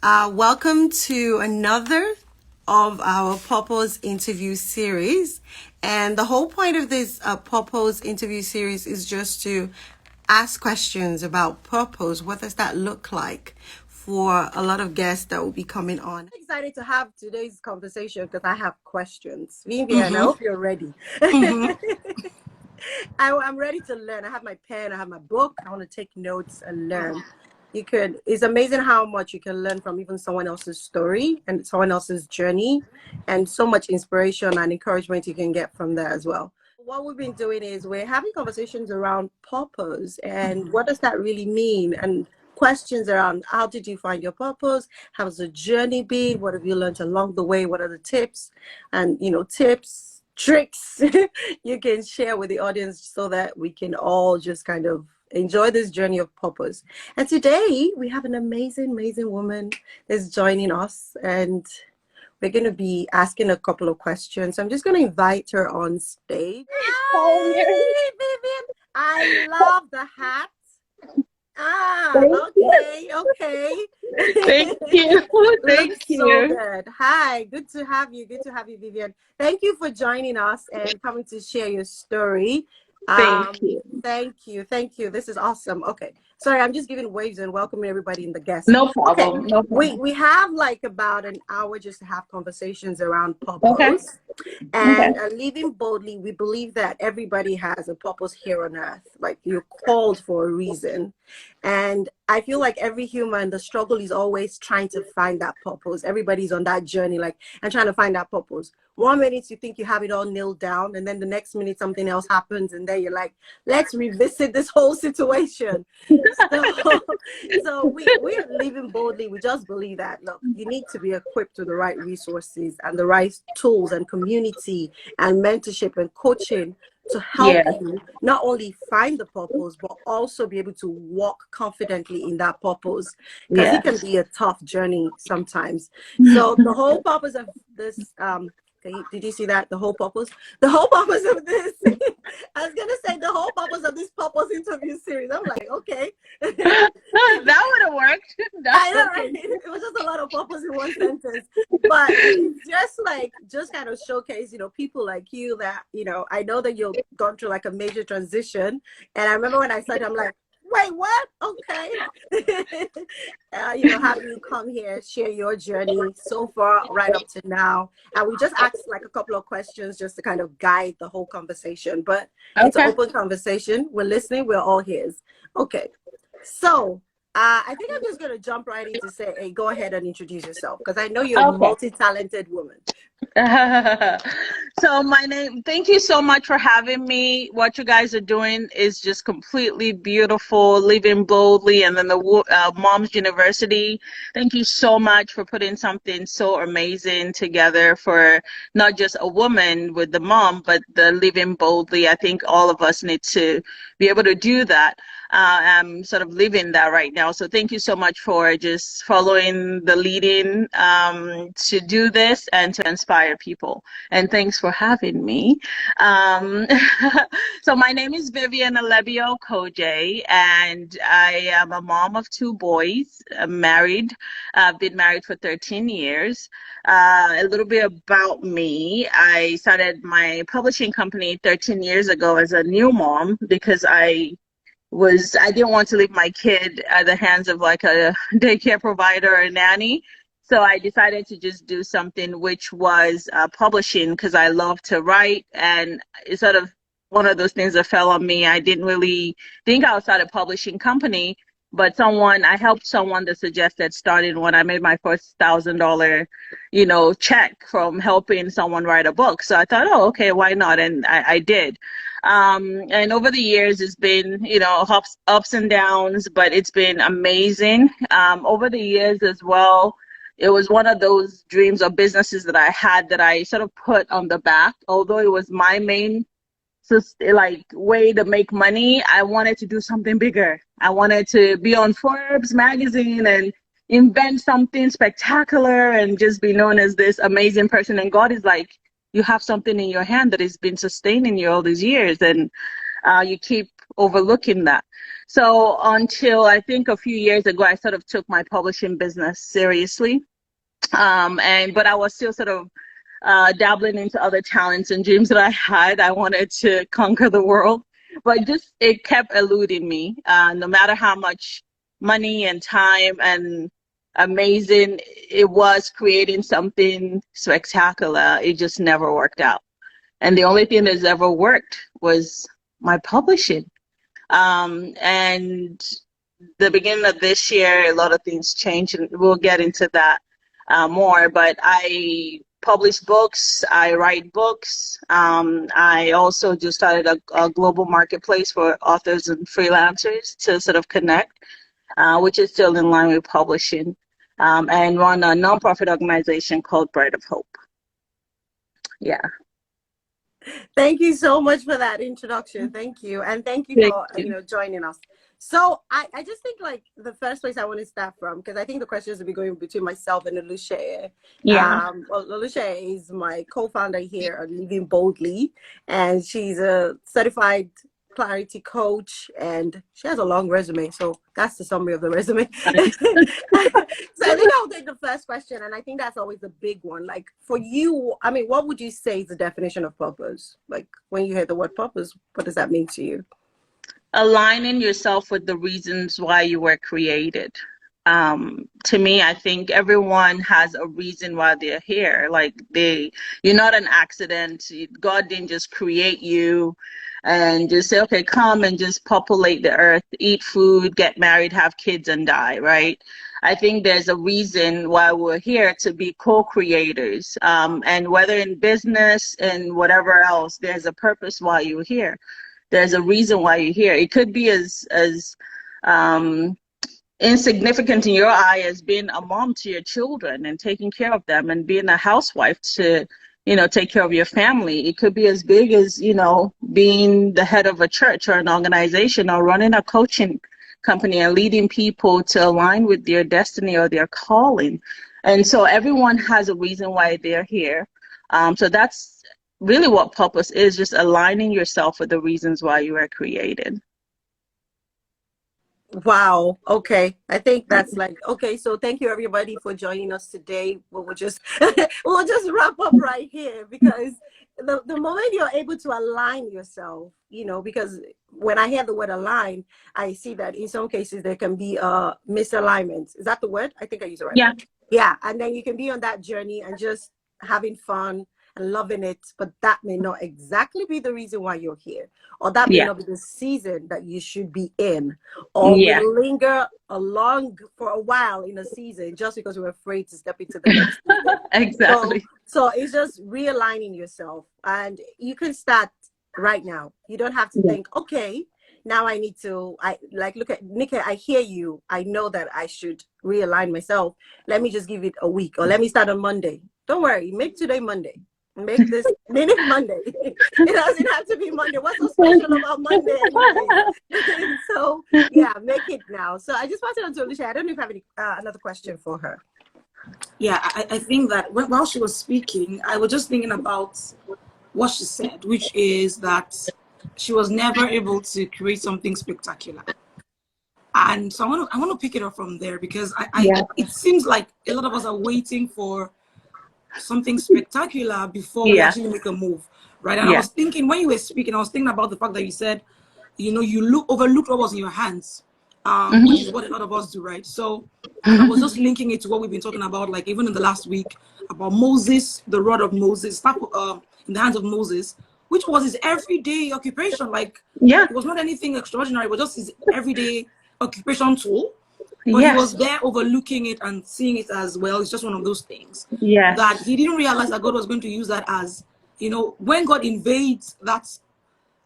Welcome to another of our Purpose interview series. And the whole point of this Purpose interview series is just to ask questions about purpose. What does that look like for a lot of guests that will be coming on? I'm excited to have today's conversation because I have questions. Vivian, I hope you're ready. I'm ready to learn. I have my pen, I have my book. I want to take notes and learn. It's amazing how much you can learn from even someone else's story and someone else's journey, and so much inspiration and encouragement you can get from there as well. What we've been doing is we're having conversations around purpose and what does that really mean, and questions around how did you find your purpose? How's the journey been? What have you learned along the way? What are the tips and, tips, tricks you can share with the audience so that we can all just kind of enjoy this journey of purpose. And today we have an amazing woman that's joining us, and we're going to be asking a couple of questions. I'm just going to invite her on stage. Hi, Vivian. I love the hat. Okay. Thank you. Thank you. So good. Hi, good to have you. Good to have you, Vivian. Thank you for joining us and coming to share your story. Thank you. Thank you. This is awesome. Okay. Sorry, I'm just giving waves and welcoming everybody in the guests. No problem. Okay. No problem. We have like about an hour just to have conversations around purpose. Okay. And living boldly, we believe that everybody has a purpose here on earth. Like, you're called for a reason. And I feel like every human, the struggle is always trying to find that purpose. Everybody's on that journey, and trying to find that purpose. 1 minute you think you have it all nailed down, and then the next minute something else happens, and then you're like, let's revisit this whole situation. So we're living boldly. We just believe that, look, you need to be equipped with the right resources and the right tools and community and mentorship and coaching to help you not only find the purpose, but also be able to walk confidently in that purpose, because it can be a tough journey sometimes. So the whole purpose of this, did you see that? The whole purpose of this, I was going to say the whole purpose of this purpose interview series. I'm like, okay. That would have worked. I know, right? It was just a lot of purpose in one sentence. But it's just kind of showcase, people like you that, I know that you've gone through like a major transition. And I remember when I started, I'm like, wait, what? Okay. Have you come here, share your journey so far, right up to now. And we just asked like a couple of questions just to kind of guide the whole conversation. But it's an open conversation. We're listening. We're all ears. Okay. So I think I'm just going to jump right in to say, hey, go ahead and introduce yourself, because I know you're a multi-talented woman. So thank you so much for having me. What you guys are doing is just completely beautiful, living boldly, and then the Moms University. Thank you so much for putting something so amazing together for not just a woman with the mom, but the living boldly. I think all of us need to be able to do that. I'm sort of living that right now. So thank you so much for just following the leading to do this and to inspire people. And thanks for having me. So my name is Vivian Okojie, and I am a mom of 2 boys. I'm married. I've been married for 13 years. A little bit about me. I started my publishing company 13 years ago as a new mom because I didn't want to leave my kid at the hands of like a daycare provider or a nanny. So I decided to just do something which was publishing, because I love to write, and it's sort of one of those things that fell on me. I didn't really think I would start a publishing company, but I helped someone that suggested starting when I made my first $1,000, check from helping someone write a book. So I thought, oh, okay, why not? And I did. And over the years, it's been, ups and downs, but it's been amazing. Over the years as well, it was one of those dreams or businesses that I had that I sort of put on the back. Although it was my main way to make money, I wanted to do something bigger. I wanted to be on Forbes magazine and invent something spectacular and just be known as this amazing person. And God is like, you have something in your hand that has been sustaining you all these years, and you keep overlooking that. So until I think a few years ago, I sort of took my publishing business seriously. But I was still sort of dabbling into other talents and dreams that I had. I wanted to conquer the world, but just it kept eluding me. No matter how much money and time and amazing it was creating something spectacular, it just never worked out. And the only thing that's ever worked was my publishing. And the beginning of this year, a lot of things changed, and we'll get into that more. But I publish books, I write books. I also just started a global marketplace for authors and freelancers to sort of connect, which is still in line with publishing, and run a nonprofit organization called Bread of Hope. Yeah. Thank you so much for that introduction. Thank you. And thank you for, joining us. So I just think like the first place I want to start from, because I think the questions will be going between myself and Oluche. Yeah. Well, Oluche is my co-founder here at Living Boldly, and she's a certified clarity coach, and she has a long resume, so that's the summary of the resume. So I think I'll take the first question, and I think that's always the big one. Like for you, I mean, what would you say is the definition of purpose? Like when you hear the word purpose, what does that mean to you? Aligning yourself with the reasons why you were created. To me, I think everyone has a reason why they're here. Like you're not an accident. God didn't just create you and just say, okay, come and just populate the earth, eat food, get married, have kids, and die, right? I think there's a reason why we're here, to be co-creators. And whether in business and whatever else, there's a purpose why you're here. There's a reason why you're here. It could be as insignificant in your eye as being a mom to your children and taking care of them, and being a housewife to, take care of your family. It could be as big as, being the head of a church or an organization, or running a coaching company and leading people to align with their destiny or their calling. And so everyone has a reason why they're here. So that's really what purpose is, just aligning yourself with the reasons why you were created. Wow. Okay. I think that's like, okay. So thank you everybody for joining us today. We'll just wrap up right here, because the moment you're able to align yourself, because when I hear the word align, I see that in some cases there can be misalignment. Is that the word? I think I use it right. Yeah. Yeah. And then you can be on that journey and just having fun and loving it, but that may not exactly be the reason why you're here, or that may not be the season that you should be in, or we linger along for a while in a season just because we're afraid to step into the next season. Exactly. So it's just realigning yourself, and you can start right now. You don't have to think, okay, now I need to, look at Nikki, I hear you. I know that I should realign myself. Let me just give it a week, or let me start on Monday. Don't worry, make today Monday. Make this minute Monday. It doesn't have to be Monday. What's so special about Monday anyway? So yeah, make it now. So I just wanted to Alicia, I don't know if you have any another question for her. Yeah, I think that while she was speaking, I was just thinking about what she said, which is that she was never able to create something spectacular. And so I want to pick it up from there, because it seems like a lot of us are waiting for something spectacular before we actually make a move, right? And I was thinking, when you were speaking, I was thinking about the fact that you said, you overlooked what was in your hands, which is what a lot of us do, right? So and I was just linking it to what we've been talking about, like even in the last week, about Moses, the rod of Moses, in the hands of Moses, which was his everyday occupation. Like, it was not anything extraordinary, it was just his everyday occupation tool. But he was there overlooking it and seeing it as, well, it's just one of those things. That he didn't realize that God was going to use that as, when God invades that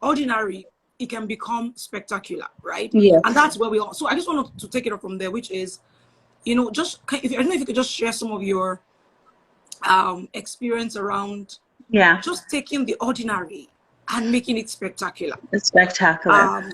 ordinary, it can become spectacular, right? And that's where we are. So I just wanted to take it up from there, which is, I don't know if you could just share some of your experience around just taking the ordinary and making it spectacular. It's spectacular.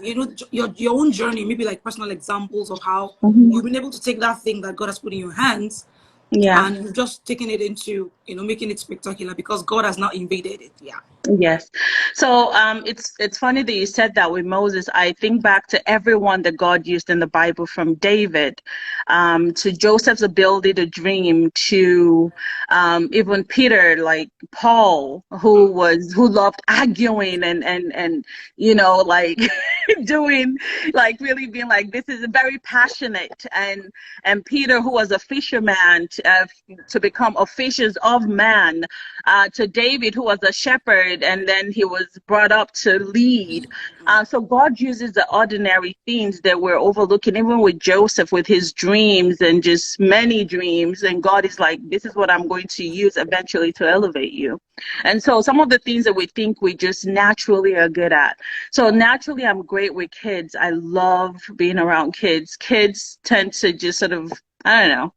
Your own journey, maybe like personal examples of how you've been able to take that thing that God has put in your hands Yeah. and you've just taken it into, making it spectacular because God has now invaded it. Yeah. Yes. So it's funny that you said that with Moses. I think back to everyone that God used in the Bible, from David to Joseph's ability to dream, to even Peter, like Paul, who loved arguing and like doing, like really being like, this is very passionate, and Peter, who was a fisherman, to become a fishers of man, to David, who was a shepherd, and then he was brought up to lead. So God uses the ordinary things that we're overlooking, even with Joseph, with his dreams and just many dreams. And God is like, this is what I'm going to use eventually to elevate you. And so some of the things that we think we just naturally are good at. So naturally, I'm great with kids. I love being around kids. Kids tend to just sort of, I don't know,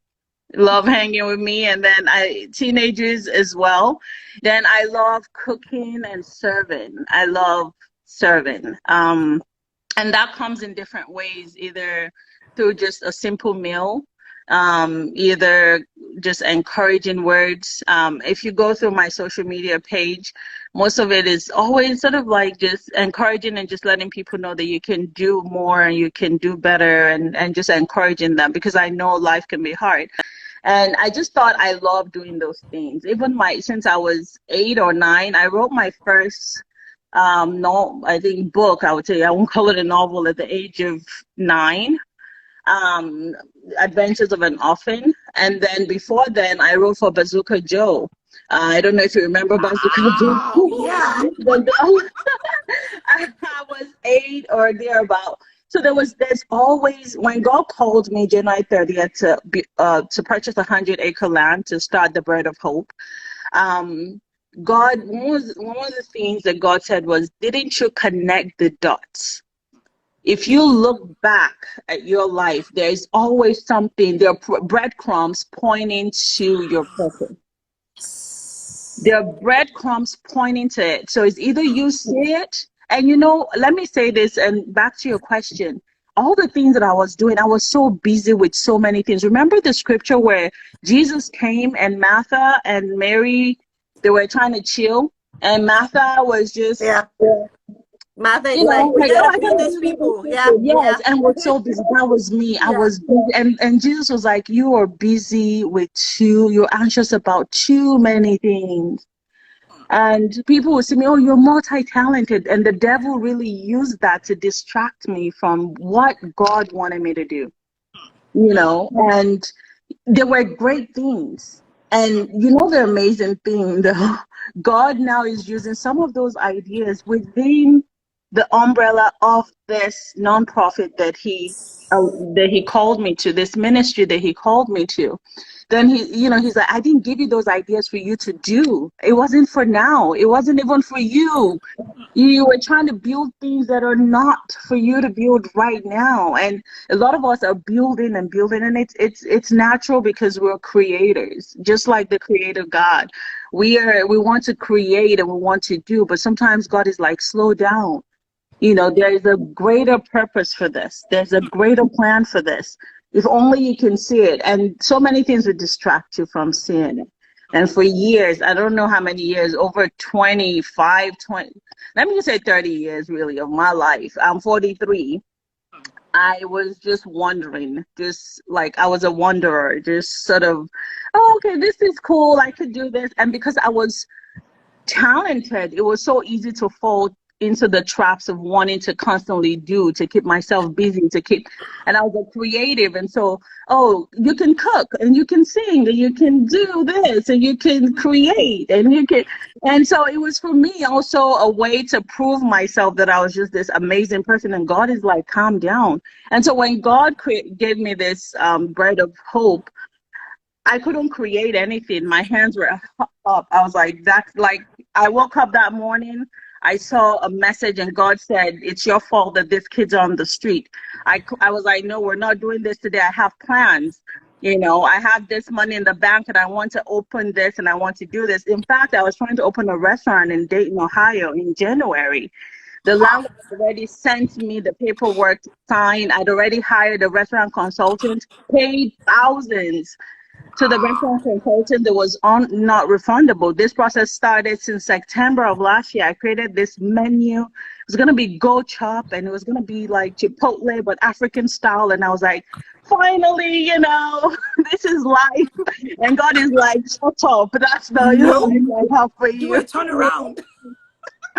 love hanging with me, and then teenagers as well. Then I love cooking and serving. I love serving. And that comes in different ways, either through just a simple meal, either just encouraging words. If you go through my social media page, most of it is always sort of like just encouraging and just letting people know that you can do more and you can do better, and just encouraging them, because I know life can be hard. And I just thought I loved doing those things. Even since I was 8 or 9, I wrote my first I think book, I would say. I won't call it a novel, at the age of 9. Adventures of an Orphan. And then before then, I wrote for Bazooka Joe. I don't know if you remember Bazooka Joe. Oh, yeah. I was 8 or thereabout. So there's always, when God called me January 30th to purchase 100-acre land to start the Bread of Hope, God, one of the things that God said was, didn't you connect the dots? If you look back at your life, there's always something, there are breadcrumbs pointing to your purpose. There are breadcrumbs pointing to it. So it's either you see it, and let me say this, and back to your question, all the things that I was doing, I was so busy with so many things. Remember the scripture where Jesus came and Martha and Mary, they were trying to chill, and Martha was just, Martha is like, we gotta feed these people. Yeah. Yes, and we're so busy. That was me. I was busy. And Jesus was like, you are busy with you're anxious about too many things. And people would say me, oh, you're multi-talented. And the devil really used that to distract me from what God wanted me to do. And there were great things. And the amazing thing, God now is using some of those ideas within the umbrella of this nonprofit that he called me to, this ministry that he called me to. Then he's like, I didn't give you those ideas for you to do. It wasn't for now. It wasn't even for you. You were trying to build things that are not for you to build right now. And a lot of us are building, and it's natural, because we're creators, just like the creator God. We want to create and we want to do, but sometimes God is like, slow down. There is a greater purpose for this. There's a greater plan for this. If only you can see it. And so many things would distract you from seeing it. And for years, I don't know how many years, over 25, 20, let me just say 30 years really of my life. I'm 43. I was just wondering, just like I was a wanderer, just sort of, oh, okay, this is cool. I could do this. And because I was talented, it was so easy to fall into the traps of wanting to constantly do, to keep myself busy, and I was a creative. And so, oh, you can cook and you can sing and you can do this and you can create and so it was for me also a way to prove myself that I was just this amazing person. And God is like, calm down. And so when God gave me this Bread of Hope, I couldn't create anything. My hands were up. I was like, that's like, I woke up that morning, I saw a message and God said, it's your fault that this kid's on the street. I was like, no, we're not doing this today. I have plans. I have this money in the bank and I want to open this and I want to do this. In fact, I was trying to open a restaurant in Dayton, Ohio in January. The landlord already sent me the paperwork to sign. I'd already hired a restaurant consultant, paid thousands. to the restaurant consultant that was not refundable. This process started since September of last year. I created this menu. It was going to be Go Chop, and it was going to be like Chipotle, but African style. And I was like, finally, you know, this is life. And God is like, shut up. That's the life I have for Do you. a turnaround.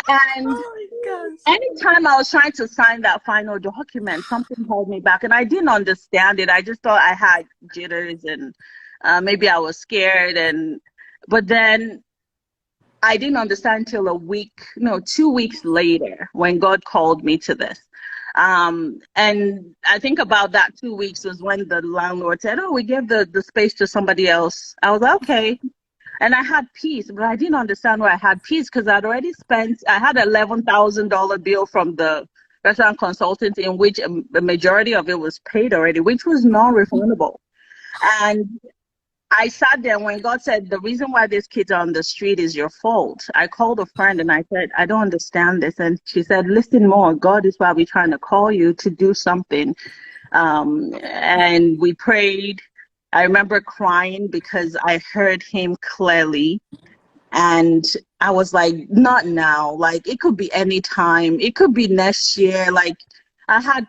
And Oh my gosh. anytime I was trying to sign that final document, something held me back, and I didn't understand it. I just thought I had jitters, and maybe I was scared, but then I didn't understand until 2 weeks later when God called me to this. And I think about that 2 weeks was when the landlord said, "Oh, we gave the space to somebody else." I was like, okay. And I had peace, but I didn't understand why I had peace, because I had $11,000 bill from the restaurant consultant, in which the majority of it was paid already, which was non-refundable. And I sat there when God said, the reason why these kids are on the street is your fault. I called a friend and I said, I don't understand this. And she said, listen more. God is probably trying to call you to do something. And we prayed. I remember crying because I heard him clearly. And I was like, not now. Like, it could be any time. It could be next year. Like, I have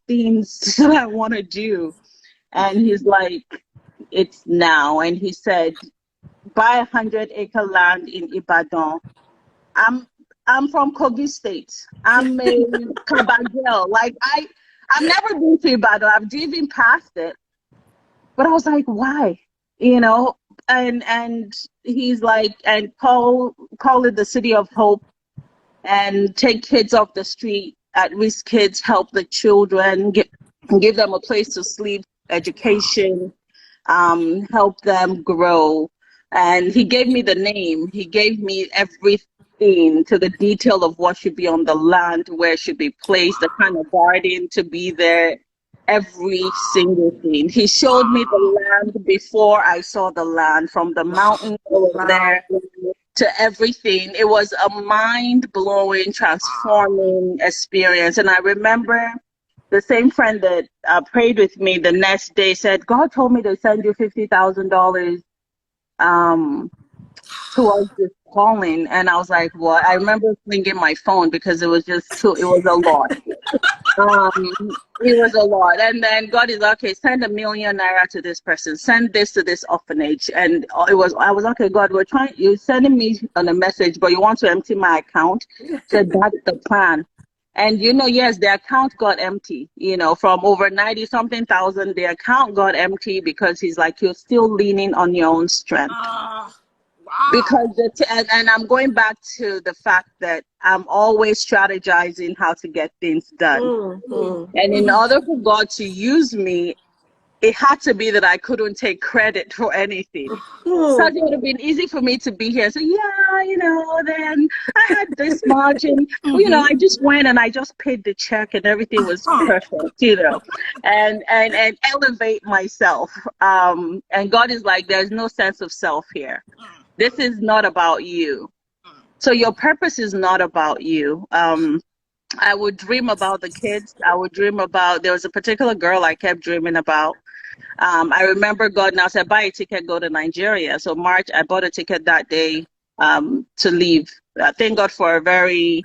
things that I want to do. And he's like, it's now. And he said, buy 100-acre land in Ibadan. I'm from Kogi State. I'm a Kaba girl. Like, I've never been to Ibadan. I've driven past it. But I was like, why? You know, and he's like, and call it the city of hope, and take kids off the street, at-risk kids, help the children, give them a place to sleep, education, help them grow. And he gave me the name. He gave me everything to the detail of what should be on the land, where it should be placed, the kind of garden to be there. Every single thing. He showed me the land before I saw the land, from the mountain over there to everything. It was a mind-blowing, transforming experience. And I remember the same friend that prayed with me the next day said, God told me to send you $50,000 towards this calling. And I was like, what? I remember flinging my phone because it was it was a lot. It was a lot. And then God is okay, send $1 million to this person, send this to this orphanage. And I was okay, God, you're sending me on a message, but you want to empty my account. So that's the plan. And yes, the account got empty, from over 90 something thousand, the account got empty because he's like, you're still leaning on your own strength. Wow. Because and I'm going back to the fact that I'm always strategizing how to get things done. Mm-hmm. And in order for God to use me, it had to be that I couldn't take credit for anything. So it would have been easy for me to be here. So then I had this much, and I just went and I just paid the check, and everything was perfect, and elevate myself. And God is like, there's no sense of self here. This is not about you. So your purpose is not about you. I would dream about the kids. There was a particular girl I kept dreaming about. I remember God now said, buy a ticket, go to Nigeria. So March, I bought a ticket that day to leave. Thank God for a very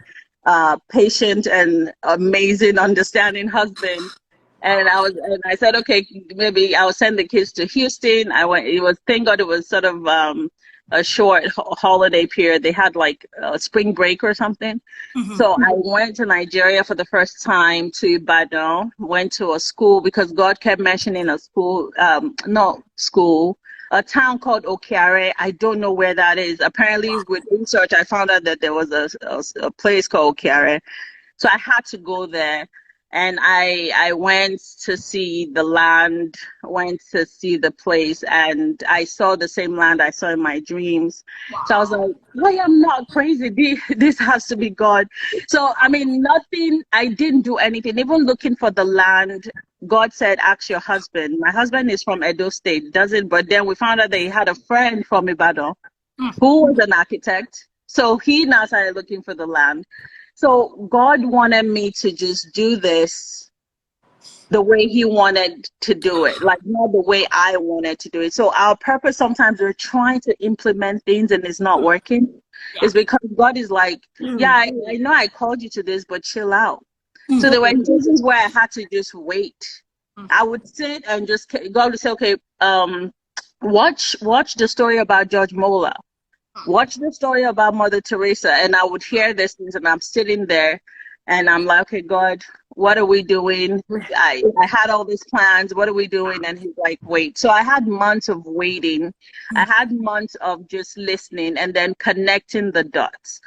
patient and amazing, understanding husband. And I said, okay, maybe I'll send the kids to Houston. Thank God it was sort of a short holiday period. They had like a spring break or something. So I went to Nigeria for the first time, to Ibadan, went to a school because God kept mentioning a school, a town called Okojie. I don't know where that is. Apparently with research, I found out that there was a place called Okojie. So I had to go there. And I went to see the land, went to see the place, and I saw the same land I saw in my dreams. Wow. So I was like, well, I'm not crazy. This has to be God. So, I didn't do anything. Even looking for the land, God said, ask your husband. My husband is from Edo State, but then we found out that he had a friend from Ibadan who was an architect. So he now started looking for the land. So God wanted me to just do this the way he wanted to do it, like not the way I wanted to do it. So our purpose, sometimes we're trying to implement things and it's not working. Yeah. Is because God is like, yeah, I know I called you to this, but chill out. So there were seasons where I had to just wait. I would sit and just, God would say, okay, watch the story about George Mola. Watch the story about Mother Teresa. And I would hear these things and I'm sitting there and I'm like, okay, God, what are we doing? I had all these plans. What are we doing? And he's like, wait. So I had months of waiting. I had months of just listening and then connecting the dots.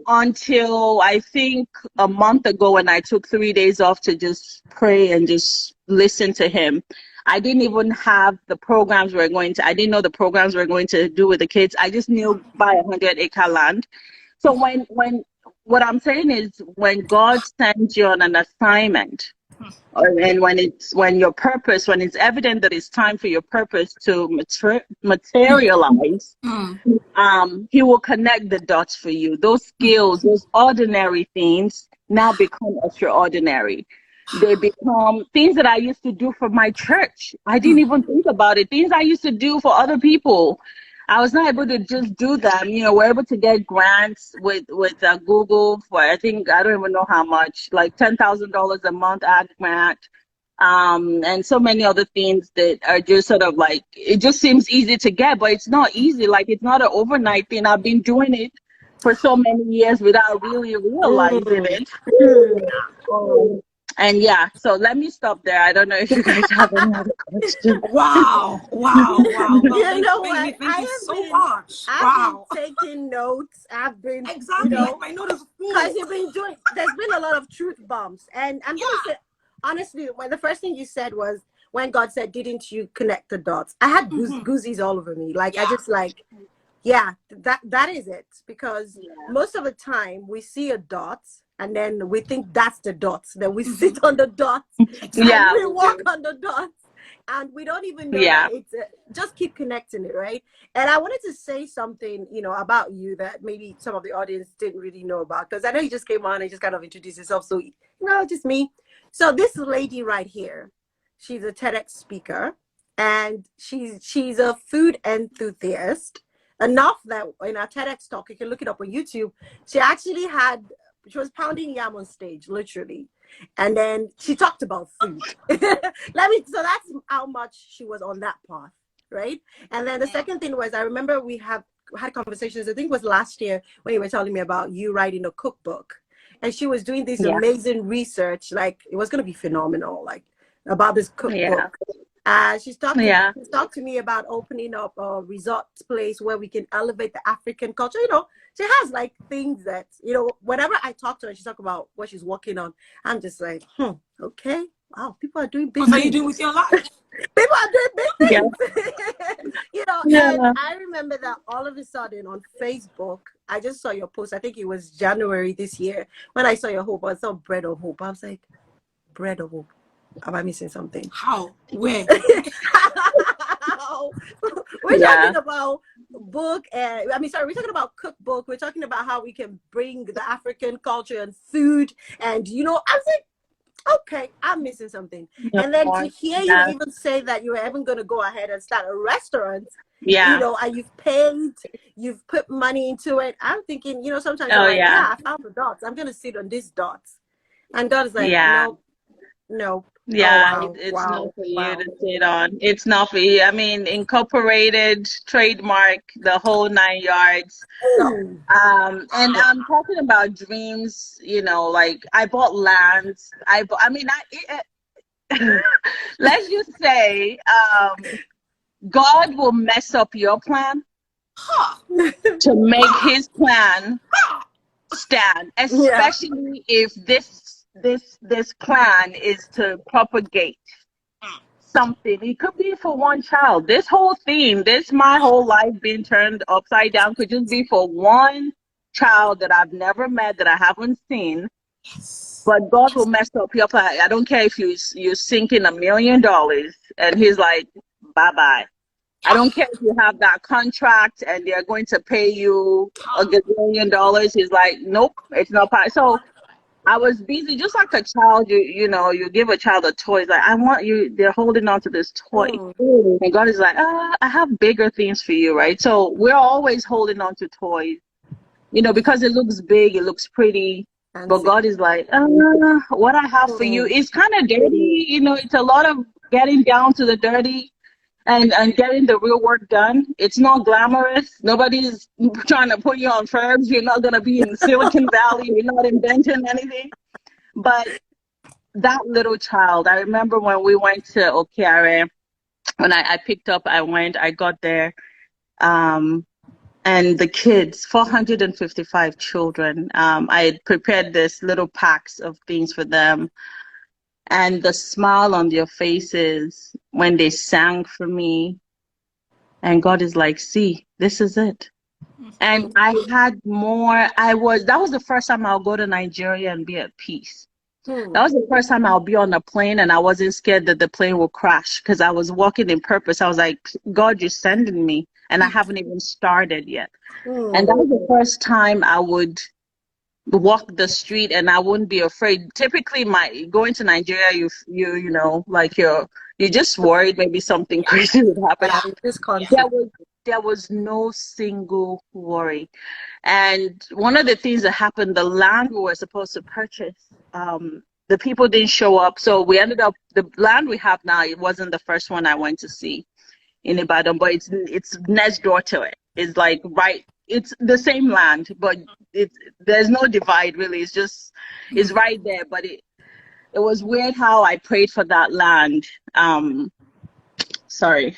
Until I think a month ago when I took 3 days off to just pray and just listen to him. I didn't even have the programs we're going to, I didn't know the programs we're going to do with the kids. I just knew buy 100-acre land. So what I'm saying is when God sends you on an assignment, and when it's evident that it's time for your purpose to materialize, he will connect the dots for you. Those skills, those ordinary things now become extraordinary. They become things that I used to do for my church. I didn't even think about it. Things I used to do for other people. I was not able to just do them. You know, we're able to get grants with Google for, I think, I don't even know how much, like $10,000 a month ad grant. And so many other things that are just sort of like, it just seems easy to get, but it's not easy. Like, it's not an overnight thing. I've been doing it for so many years without really realizing it. And yeah, so let me stop there. I don't know if you guys have any other questions. Wow. Well, You know what? Thank you so much. I've been taking notes. I've been exactly, like my notes because you've been doing. There's been a lot of truth bombs, and I'm gonna say honestly, when the first thing you said was when God said, "Didn't you connect the dots?" I had goozies all over me. Like I just like, yeah, that is it. Because most of the time we see a dot. And then we think that's the dots. Then we sit on the dots. And we walk on the dots. And we don't even know that it's just keep connecting it, right? And I wanted to say something, you know, about you that maybe some of the audience didn't really know about. Because I know you just came on and just kind of introduced yourself. So, you know, just me. So this lady right here, she's a TEDx speaker. And she's a food enthusiast. Enough that in our TEDx talk, you can look it up on YouTube. She was pounding yam on stage, literally. And then she talked about food. So that's how much she was on that path, right? And then the second thing was, I remember we had conversations, I think it was last year, when you were telling me about you writing a cookbook. And she was doing this amazing research, like it was going to be phenomenal, like about this cookbook. She's talked to me about opening up a resort place where we can elevate the African culture. You know, she has like things that, you know, whenever I talk to her, she's talking about what she's working on. I'm just like, okay, wow, people are doing big things. What are you doing with your life? People are doing big things. You know, and I remember that all of a sudden on Facebook, I just saw your post. I think it was January this year when I saw your hope. I saw Bread of Hope. I was like, Bread of Hope. Am I missing something? How? Where? We're talking about book and we're talking about cookbook. We're talking about how we can bring the African culture and food. And you know, I was like, okay, I'm missing something. And then to hear you even say that you were even going to go ahead and start a restaurant, you know, and you've put money into it. I'm thinking, you know, sometimes I'm like, I found the dots. I'm going to sit on these dots. And God is like, no. Yeah, it's not for you to sit on. It's not for you. I mean, incorporated, trademark, the whole 9 yards. And I'm talking about dreams, you know, like I bought lands. Let's just say, God will mess up your plan to make his plan stand, especially if this plan is to propagate something. It could be for one child. This whole theme, my whole life being turned upside down could just be for one child that I've never met, that I haven't seen. But God will mess up your plan. I don't care if you're sinking $1 million and he's like, bye-bye. I don't care if you have that contract and they're going to pay you $1 gazillion. He's like, nope, it's not possible. So I was busy, just like a child. You give a child a toy. It's like, I want you. They're holding on to this toy, and God is like, I have bigger things for you, right? So we're always holding on to toys, because it looks big, it looks pretty. But God is like, what I have for you is kind of dirty. It's a lot of getting down to the dirty and getting the real work done. It's not glamorous. Nobody's trying to put you on Forbes. You're not going to be in Silicon Valley. You're not inventing anything. But that little child, I remember when we went to Okojie, when I picked up, I got there. And the kids, 455 children, I had prepared this little packs of things for them. And the smile on their faces when they sang for me. And God is like, see, this is it. And I had more. That was the first time I'll go to Nigeria and be at peace. That was the first time I'll be on a plane and I wasn't scared that the plane will crash, because I was walking in purpose. I was like, God, you're sending me. And I haven't even started yet. And that was the first time I would walk the street and I wouldn't be afraid. Typically, going to Nigeria, you're just worried maybe something crazy would happen. There was no single worry. And one of the things that happened, the land we were supposed to purchase, the people didn't show up. So we ended up, the land we have now, it wasn't the first one I went to see in Ibadan, but it's next door to it. It's like it's the same land, but there's no divide really. It's right there. But it was weird how I prayed for that land. Sorry,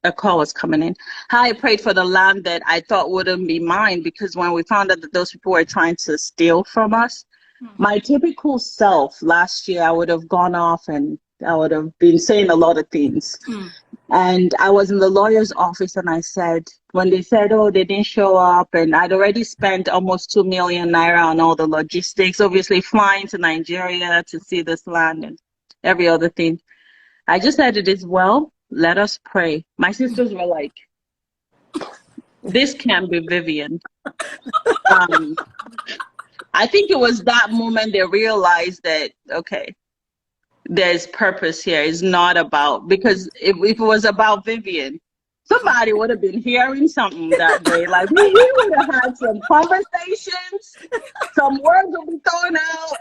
a call was coming in. How I prayed for the land that I thought wouldn't be mine, because when we found out that those people were trying to steal from us, my typical self last year, I would have gone off and I would have been saying a lot of things. And I was in the lawyer's office and I said, when they said, oh, they didn't show up, and I'd already spent almost 2 million naira on all the logistics, obviously flying to Nigeria to see this land and every other thing. I just said, it is well, let us pray. My sisters were like, this can't be Vivian. I think it was that moment they realized that, okay, there's purpose here. It's not about, because if it was about Vivian, somebody would have been hearing something that day. Like, we would have had some conversations, some words will be thrown out,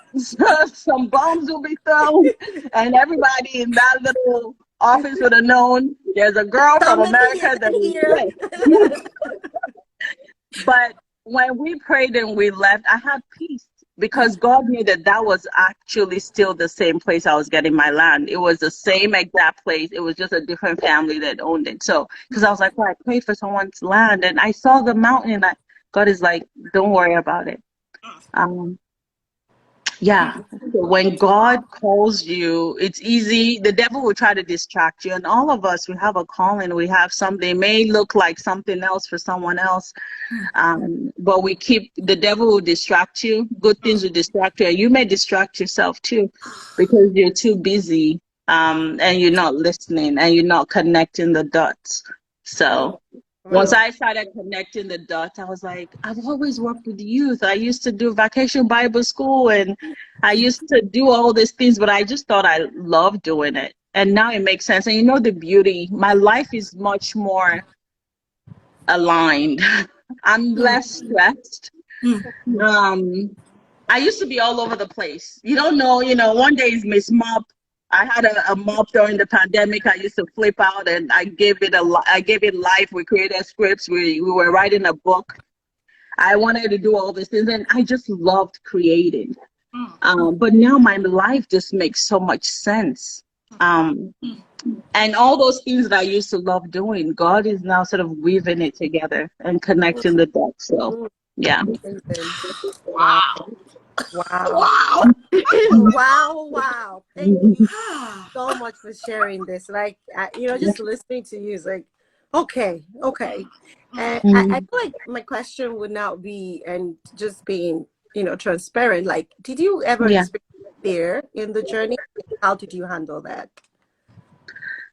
some bombs will be thrown, and everybody in that little office would have known there's a girl from America that is here. But when we prayed and we left, I had peace, because God knew that was actually still the same place I was getting my land. It was the same exact place. It was just a different family that owned it. So, because I was like, well, I prayed for someone's land and I saw the mountain. God is like, don't worry about it. Yeah, when God calls you, it's easy. The devil will try to distract you. And all of us, we have a calling. We have something. It may look like something else for someone else. But the devil will distract you. Good things will distract you. And you may distract yourself too, because you're too busy and you're not listening and you're not connecting the dots. So once I started connecting the dots, I was like, I've always worked with youth. I used to do vacation Bible school and I used to do all these things, but I just thought I loved doing it. And now it makes sense. And the beauty, my life is much more aligned. I'm less stressed. I used to be all over the place. You don't know, one day is Miss Mop. I had a mop during the pandemic. I used to flip out and I gave it life. We created scripts. We were writing a book. I wanted to do all these things and I just loved creating. But now my life just makes so much sense. And all those things that I used to love doing, God is now sort of weaving it together and connecting the dots. So, yeah. Wow. Wow. Wow. Thank you so much for sharing this. Like, just listening to you is like, okay. And I feel like my question would now be, and just being, transparent, like, did you ever experience fear in the journey? How did you handle that?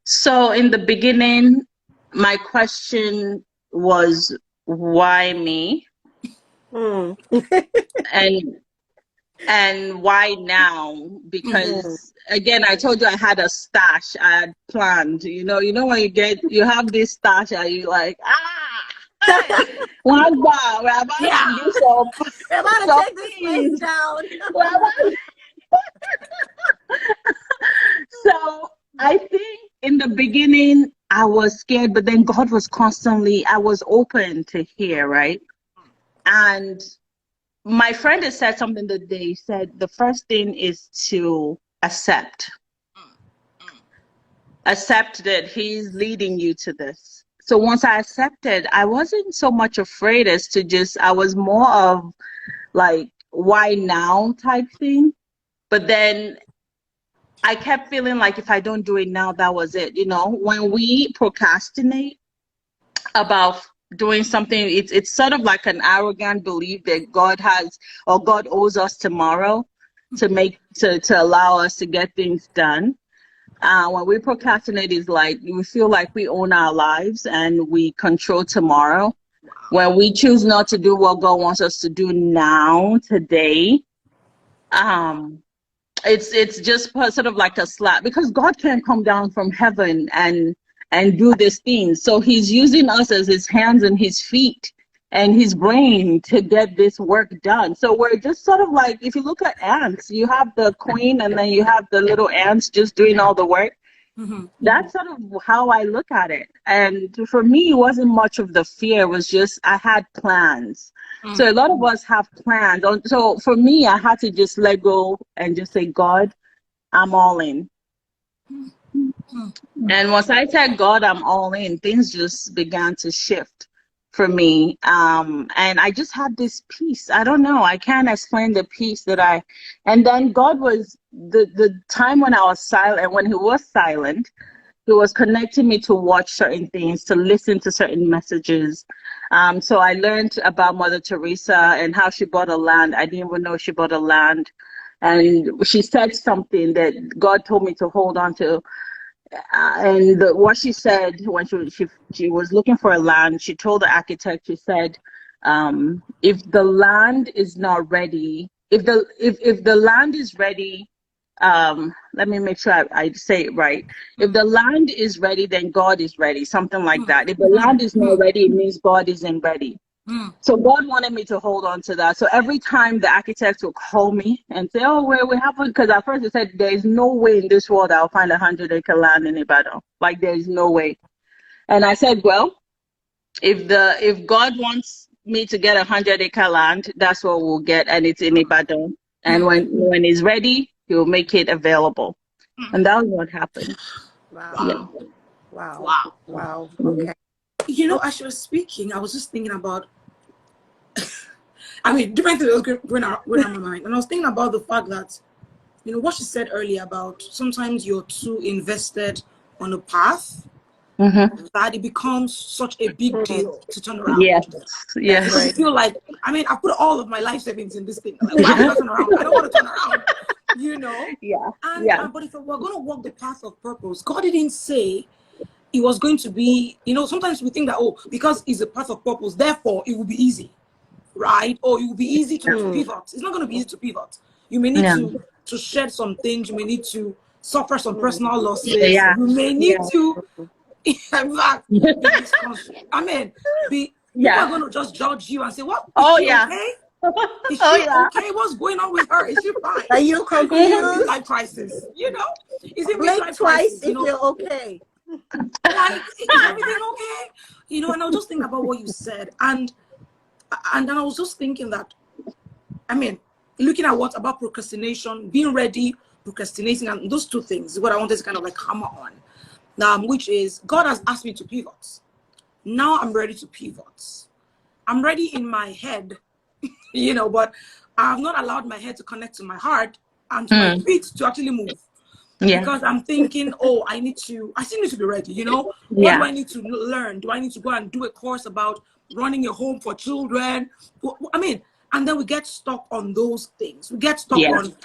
So in the beginning, my question was, why me? And And why now? Because again, I told you I had a stash. I had planned. When you have this stash, and you like, hey, one bar. We're about to do We're about to take this place things. down. So I think in the beginning I was scared, but then God was constantly. I was open to hear, right? And my friend has said something that they said the first thing is to accept that he's leading you to this. So once I accepted, I wasn't so much afraid as to I was more of like, why now type thing. But then I kept feeling like if I don't do it now, that was it. When we procrastinate about doing something, it's sort of like an arrogant belief that God has, or God owes us tomorrow to allow us to get things done. When we procrastinate, is like we feel like we own our lives and we control tomorrow. When we choose not to do what God wants us to do now, today, it's just sort of like a slap, because God can't come down from heaven and do these things. So he's using us as his hands and his feet and his brain to get this work done. So we're just sort of like, if you look at ants, you have the queen and then you have the little ants just doing all the work. That's sort of how I look at it. And for me, it wasn't much of the fear. It was just I had plans. So a lot of us have plans. So for me, I had to just let go and just say, God, I'm all in. And once I said, God, I'm all in, things just began to shift for me. And I just had this peace. I don't know. I can't explain the peace and then God was the time when I was silent, when he was silent, he was connecting me to watch certain things, to listen to certain messages. So I learned about Mother Teresa and how she bought a land. I didn't even know she bought a land. And she said something that God told me to hold on to. What she said when she was looking for a land, she told the architect, she said, if the land is not ready, if the land is ready, let me make sure I say it right. If the land is ready, then God is ready, something like that. If the land is not ready, it means God isn't ready. So God wanted me to hold on to that. So every time the architects would call me and say, oh, well, we haven't, because at first they said, there is no way in this world I'll find 100-acre land in Ibadan. Like, there is no way. And I said, well, if God wants me to get 100-acre land, that's what we'll get, and it's in Ibadan. And when it's ready, he'll make it available. And that was what happened. Wow. Yeah. Wow. Okay. As you were speaking, I was just thinking about, different things were going on my mind. And I was thinking about the fact that, what she said earlier about sometimes you're too invested on a path that it becomes such a big deal to turn around. Yes. Because you feel like, I put all of my life savings in this thing. Like, why would I turn around? I don't want to turn around, But if we're going to walk the path of purpose, God didn't say it was going to be, sometimes we think that, because it's a path of purpose, therefore it will be easy, right? Or it will be easy to pivot. It's not going to be easy to pivot. You may need to shed some things. You may need to suffer some personal losses. You may need to, in fact, people are going to just judge you and say, what? Is she okay? Is she okay? What's going on with her? Is she fine? Are you confused? Midlife crisis, Is it Blink midlife twice crisis? if you're okay. Like, is everything okay? And I was just thinking about what you said, and then I was just thinking that, looking at what about procrastination, being ready, procrastinating, and those two things is what I wanted to kind of like hammer on, which is God has asked me to pivot. Now I'm ready to pivot. I'm ready in my head, but I have not allowed my head to connect to my heart and to my feet to actually move. Because I'm thinking, I still need to be ready, What do I need to learn? Do I need to go and do a course about running a home for children? And then we get stuck on those things. We get stuck on,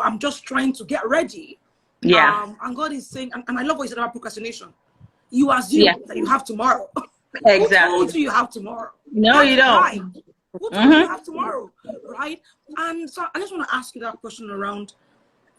I'm just trying to get ready. And God is saying, and I love what he said about procrastination. You assume that you have tomorrow. Exactly. Who told you have tomorrow? No, you don't. Fine. What time do you have tomorrow? Right? And so I just want to ask you that question around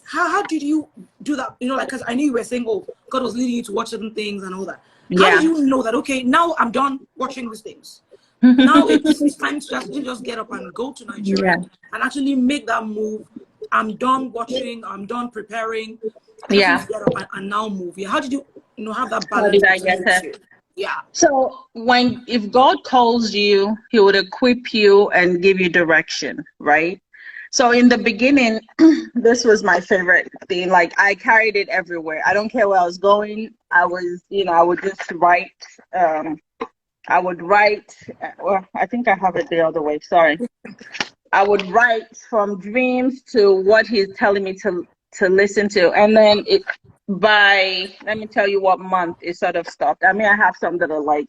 how did you do that? You know, like, because I knew you were saying, oh, God was leading you to watch certain things and all that. How Yeah. did you know that, okay, now I'm done watching these things? Now it's time to actually just get up and go to Nigeria and actually make that move. I'm done watching, I'm done preparing. I just need to get up and now move. Yeah. How did you, have that How balance did I between get the there? two? Yeah. So if God calls you, he would equip you and give you direction, right? So in the beginning, this was my favorite thing. Like, I carried it everywhere. I don't care where I was going. I would just write. I would write. Well, I think I have it the other way. Sorry. I would write from dreams to what he's telling me to listen to, and then let me tell you what month it sort of stopped. I mean, I have some that are like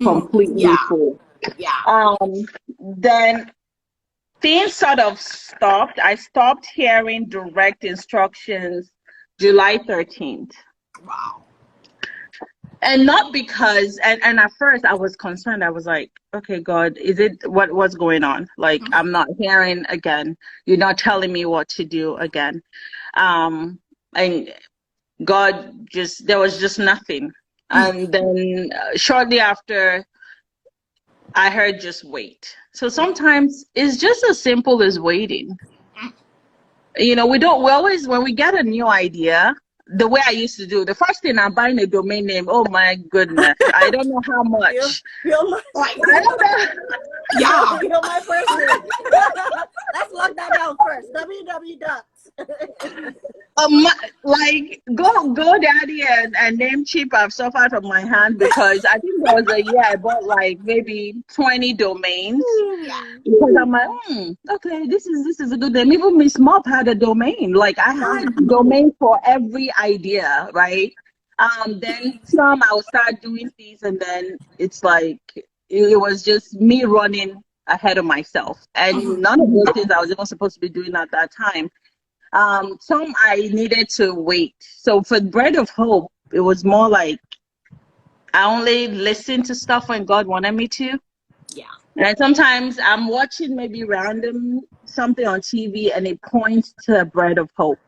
completely full. Yeah. Then things sort of stopped. I stopped hearing direct instructions July 13th. Wow. And not because, and at first I was concerned. I was like, okay, God, is it what's going on? Like, I'm not hearing again. You're not telling me what to do again. And God there was just nothing. And then shortly after, I heard just wait. So sometimes it's just as simple as waiting. We always, when we get a new idea, the way I used to do, the first thing, I'm buying a domain name. Oh my goodness. I don't know how much. You're my, I don't know. Yeah. You're my person. Let's lock that down first. www. Like GoDaddy and Namecheap have suffered from my hand, because I think there was a year I bought like maybe 20 domains. Because I'm like, okay, this is a good name. Even Miss Mop had a domain. Like, I had domain for every idea, right? Then some I would start doing things, and then it's like it was just me running ahead of myself, and none of those things I was even supposed to be doing at that time. Some I needed to wait. So for Bread of Hope, it was more like I only listened to stuff when God wanted me to. Yeah. And sometimes I'm watching maybe random something on TV, and it points to Bread of Hope.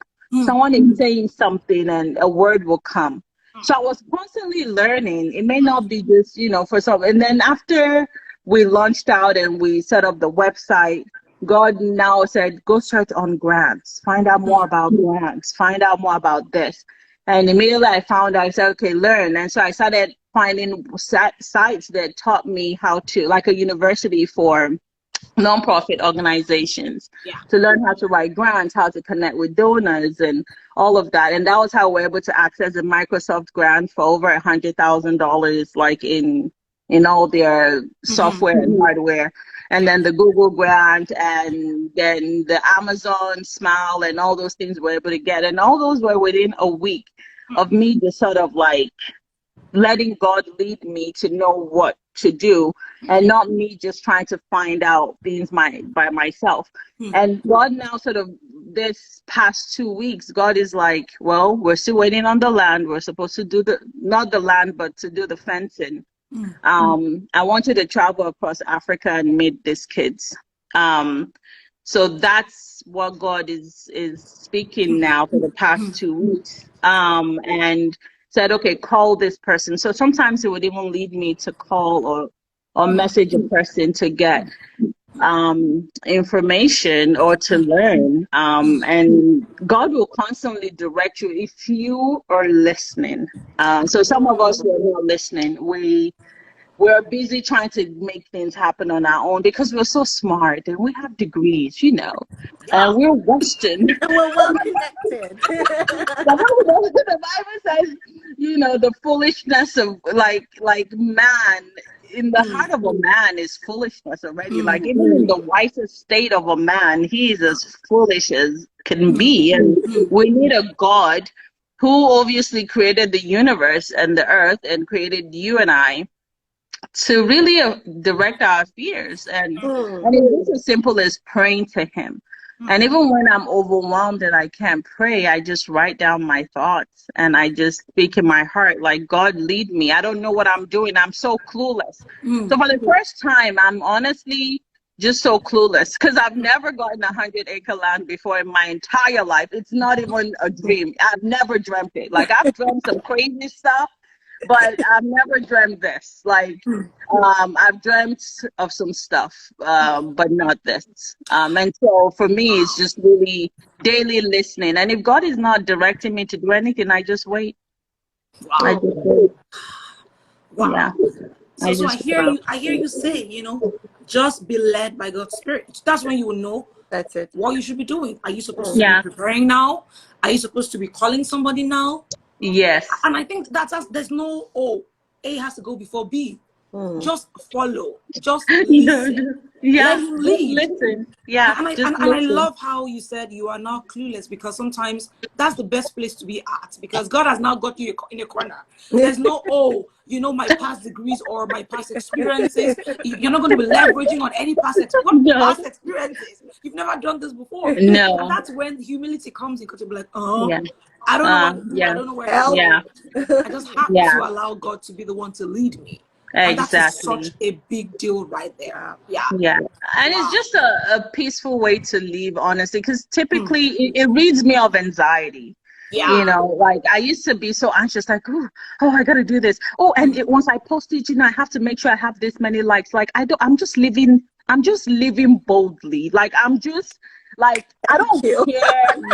Someone is saying something and a word will come. So I was constantly learning. It may not be just, for some. And then after we launched out and we set up the website, God now said, go search on grants, find out more about grants, find out more about this. And immediately I found out, I said, okay, learn. And so I started finding sites that taught me how to, like a university for nonprofit organizations, to learn how to write grants, how to connect with donors and all of that. And that was how we're able to access a Microsoft grant for over $100,000, like in all their software and hardware. And then the Google grant, and then the Amazon Smile, and all those things we're able to get. And all those were within a week of me just sort of like letting God lead me to know what to do, and not me just trying to find out things by myself. And God now sort of, this past 2 weeks, God is like, well, we're still waiting on the land. We're supposed to do not the land, but to do the fencing. I wanted to travel across Africa and meet these kids. So that's what God is speaking now for the past 2 weeks. And said, okay, call this person. So sometimes it would even lead me to call or message a person to get information or to learn. And God will constantly direct you if you are listening. So some of us who are not listening, we're busy trying to make things happen on our own because we're so smart and we have degrees, and we're Western. And we're well connected. The Bible says, the foolishness of like man, in the heart of a man is foolishness already. Like, even in the wisest state of a man, he is as foolish as can be. And we need a God who obviously created the universe and the earth and created you and I to really direct our fears. And it's as simple as praying to him. And even when I'm overwhelmed and I can't pray, I just write down my thoughts and I just speak in my heart, like, God, lead me. I don't know what I'm doing. I'm so clueless. So for the first time, I'm honestly just so clueless, because I've never gotten 100-acre land before in my entire life. It's not even a dream. I've never dreamt it. Like, I've dreamt some crazy stuff, but I've never dreamt this. Like, I've dreamt of some stuff, but not this. And so for me, it's just really daily listening. And if God is not directing me to do anything, I just wait. Wow. I just wait. Wow. Yeah. So I hear you say, you know, just be led by God's Spirit. That's when you will know That's it. what you should be doing. Are you supposed to Yeah. be preparing now? Are you supposed to be calling somebody now? Yes. And I think there's no, oh, A has to go before B. Just follow. Just listen. Yeah. Let him Just lead. listen. Yeah. And I love how you said you are not clueless, because sometimes that's the best place to be at, because God has now got you in a corner. There's no, oh, you know, my past degrees or my past experiences. You're not going to be leveraging on any past past experiences. You've never done this before. No. And that's when humility comes in, because you'll be like, Yeah. I don't know what to do. Yeah. I don't know where to go. Yeah. I just have to allow God to be the one to lead me. And that is such a big deal right there. Yeah. Yeah. And it's just a peaceful way to live, honestly, because typically it reads me of anxiety. Yeah. You know, like I used to be so anxious, like, oh, I got to do this. Oh, and once I post it, you know, I have to make sure I have this many likes. Like, I'm just living boldly. Like, I don't care.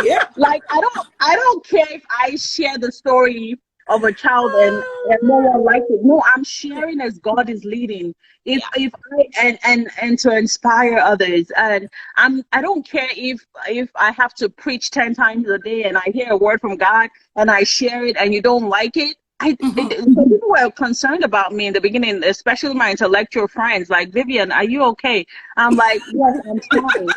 Yeah. Like, I don't care if I share the story of a child and no one likes it. No, I'm sharing as God is leading. If I and to inspire others. And I don't care if I have to preach 10 times a day and I hear a word from God and I share it and you don't like it. Some people were concerned about me in the beginning, especially my intellectual friends, like, Vivian, are you okay? I'm like, yes, I'm trying.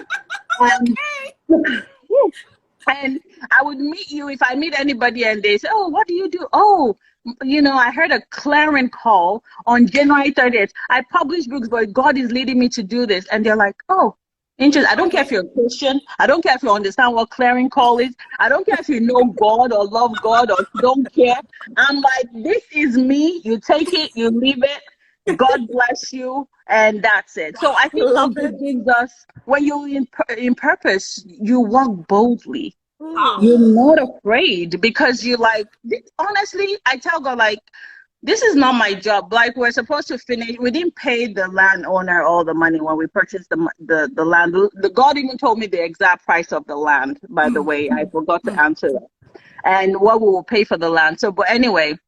And I would meet you if I meet anybody and they say, oh, what do you do? Oh, you know, I heard a clarion call on January 30th. I published books, but God is leading me to do this. And they're like, oh, interesting. I don't care if you're a Christian. I don't care if you understand what clarion call is. I don't care if you know God or love God or don't care. I'm like, this is me. You take it, you leave it. God bless you, and that's it. So I think it gives us, when you're in purpose, you walk boldly. You're not afraid, because you're like, honestly, I tell God, like, this is not my job. Like, we're supposed to finish. We didn't pay the landowner all the money when we purchased the land. The God even told me the exact price of the land, by the way. I forgot to answer that. And what we will pay for the land. So, but anyway,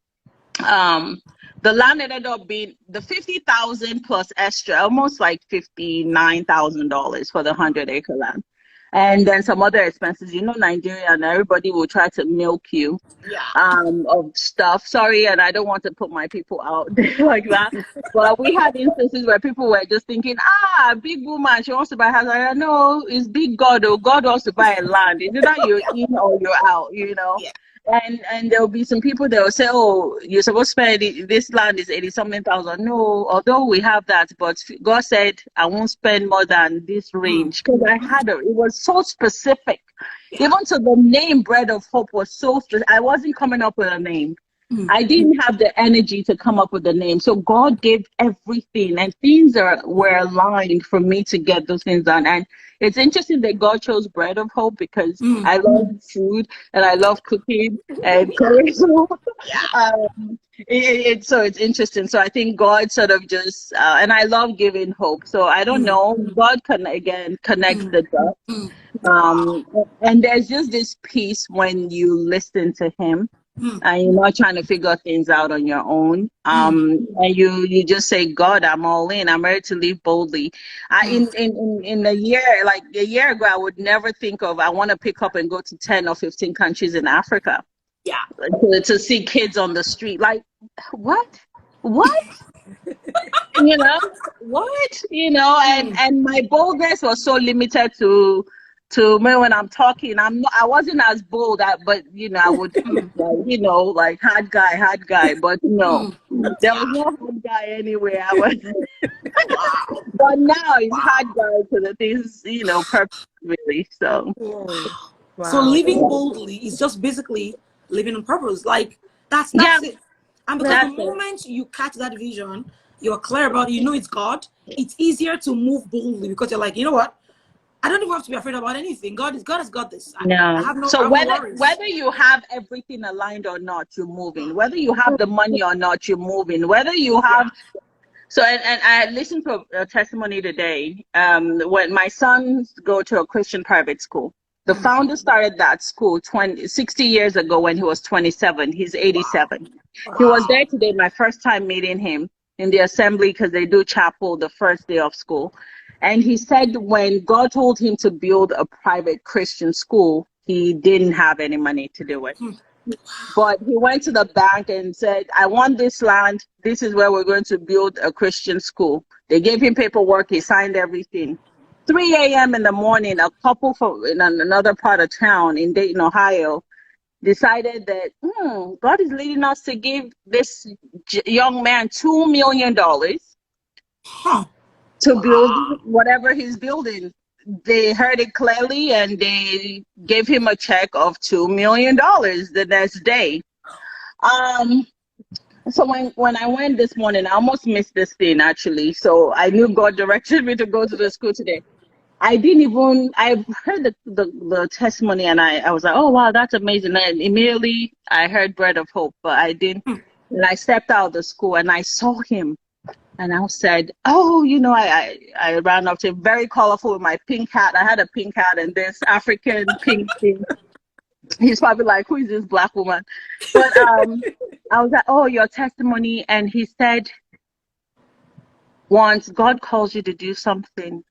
the land ended up being the $50,000 plus extra, almost like $59,000 for the 100-acre land. And then some other expenses. You know, Nigeria, and everybody will try to milk you of stuff. Sorry, and I don't want to put my people out there like that. But we had instances where people were just thinking, big woman, she wants to buy a house. I know, it's big God, or God wants to buy a land. It's either you're in or you're out, you know. Yeah. And there'll be some people that will say, oh, you're supposed to spend this land is 80-something thousand. No, although we have that, but God said I won't spend more than this range, because it was so specific. Yeah. Even to the name Bread of Hope was so specific. I wasn't coming up with a name. I didn't have the energy to come up with the name. So God gave everything, and things were aligned for me to get those things done. And it's interesting that God chose Bread of Hope, because I love food and I love cooking and cooking. So it's interesting. So I think God sort of just, and I love giving hope. So I don't know, God can again connect the dots. And there's just this peace when you listen to Him. And you're not trying to figure things out on your own. And you just say, God, I'm all in. I'm ready to live boldly. In a year ago, I would never think of, I want to pick up and go to 10 or 15 countries in Africa. Yeah. To see kids on the street. Like, what? You know, what? You know, and my boldness was so limited to me when I'm talking. I wasn't as bold, but you know, I would, you know, like hard guy. But no, there was no hard guy anywhere. I was, but now it's hard guy to the things, you know, purpose really. So, so living boldly is just basically living on purpose. Like that's it. And because the moment you catch that vision, you're clear about it, you know it's God, it's easier to move boldly because you're like, you know what? I don't even have to be afraid about anything. God has got this. I have no, So I have no worries. whether you have everything aligned or not, you're moving. Whether you have the money or not, you're moving. Whether you have so and I listened to a testimony today. When my sons go to a Christian private school, the founder started that school 60 years ago when he was 27. He's 87. Wow. He was there today, my first time meeting him in the assembly because they do chapel the first day of school. And he said when God told him to build a private Christian school, he didn't have any money to do it. But he went to the bank and said, I want this land. This is where we're going to build a Christian school. They gave him paperwork. He signed everything. 3 a.m. in the morning, a couple from in another part of town in Dayton, Ohio, decided that God is leading us to give this young man $2 million to build whatever he's building. They heard it clearly and they gave him a check of $2 million the next day. So when I went this morning, I almost missed this thing actually. So I knew God directed me to go to the school today. I heard the testimony and I was like, oh wow, that's amazing. And immediately I heard Bread of Hope, but I didn't. And I stepped out of the school and I saw him. And I said, oh, I ran up to him, very colorful with my pink hat. I had a pink hat and this African pink thing. He's probably like, who is this black woman? But I was like, oh, your testimony. And he said, once God calls you to do something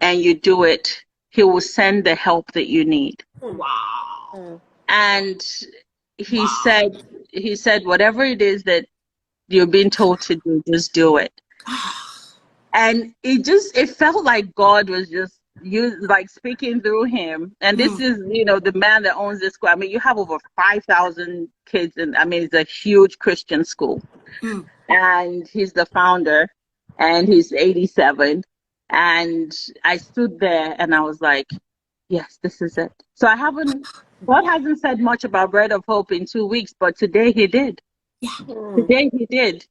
and you do it, he will send the help that you need. Wow. And he said, whatever it is that you're being told to do, just do it. And it felt like God was just speaking through him. And this is, the man that owns this school. I mean, you have over 5,000 kids, and I mean, it's a huge Christian school. And he's the founder, and he's 87. And I stood there and I was like, yes, this is it. So God hasn't said much about Bread of Hope in 2 weeks, but today he did. Yeah. Today he did.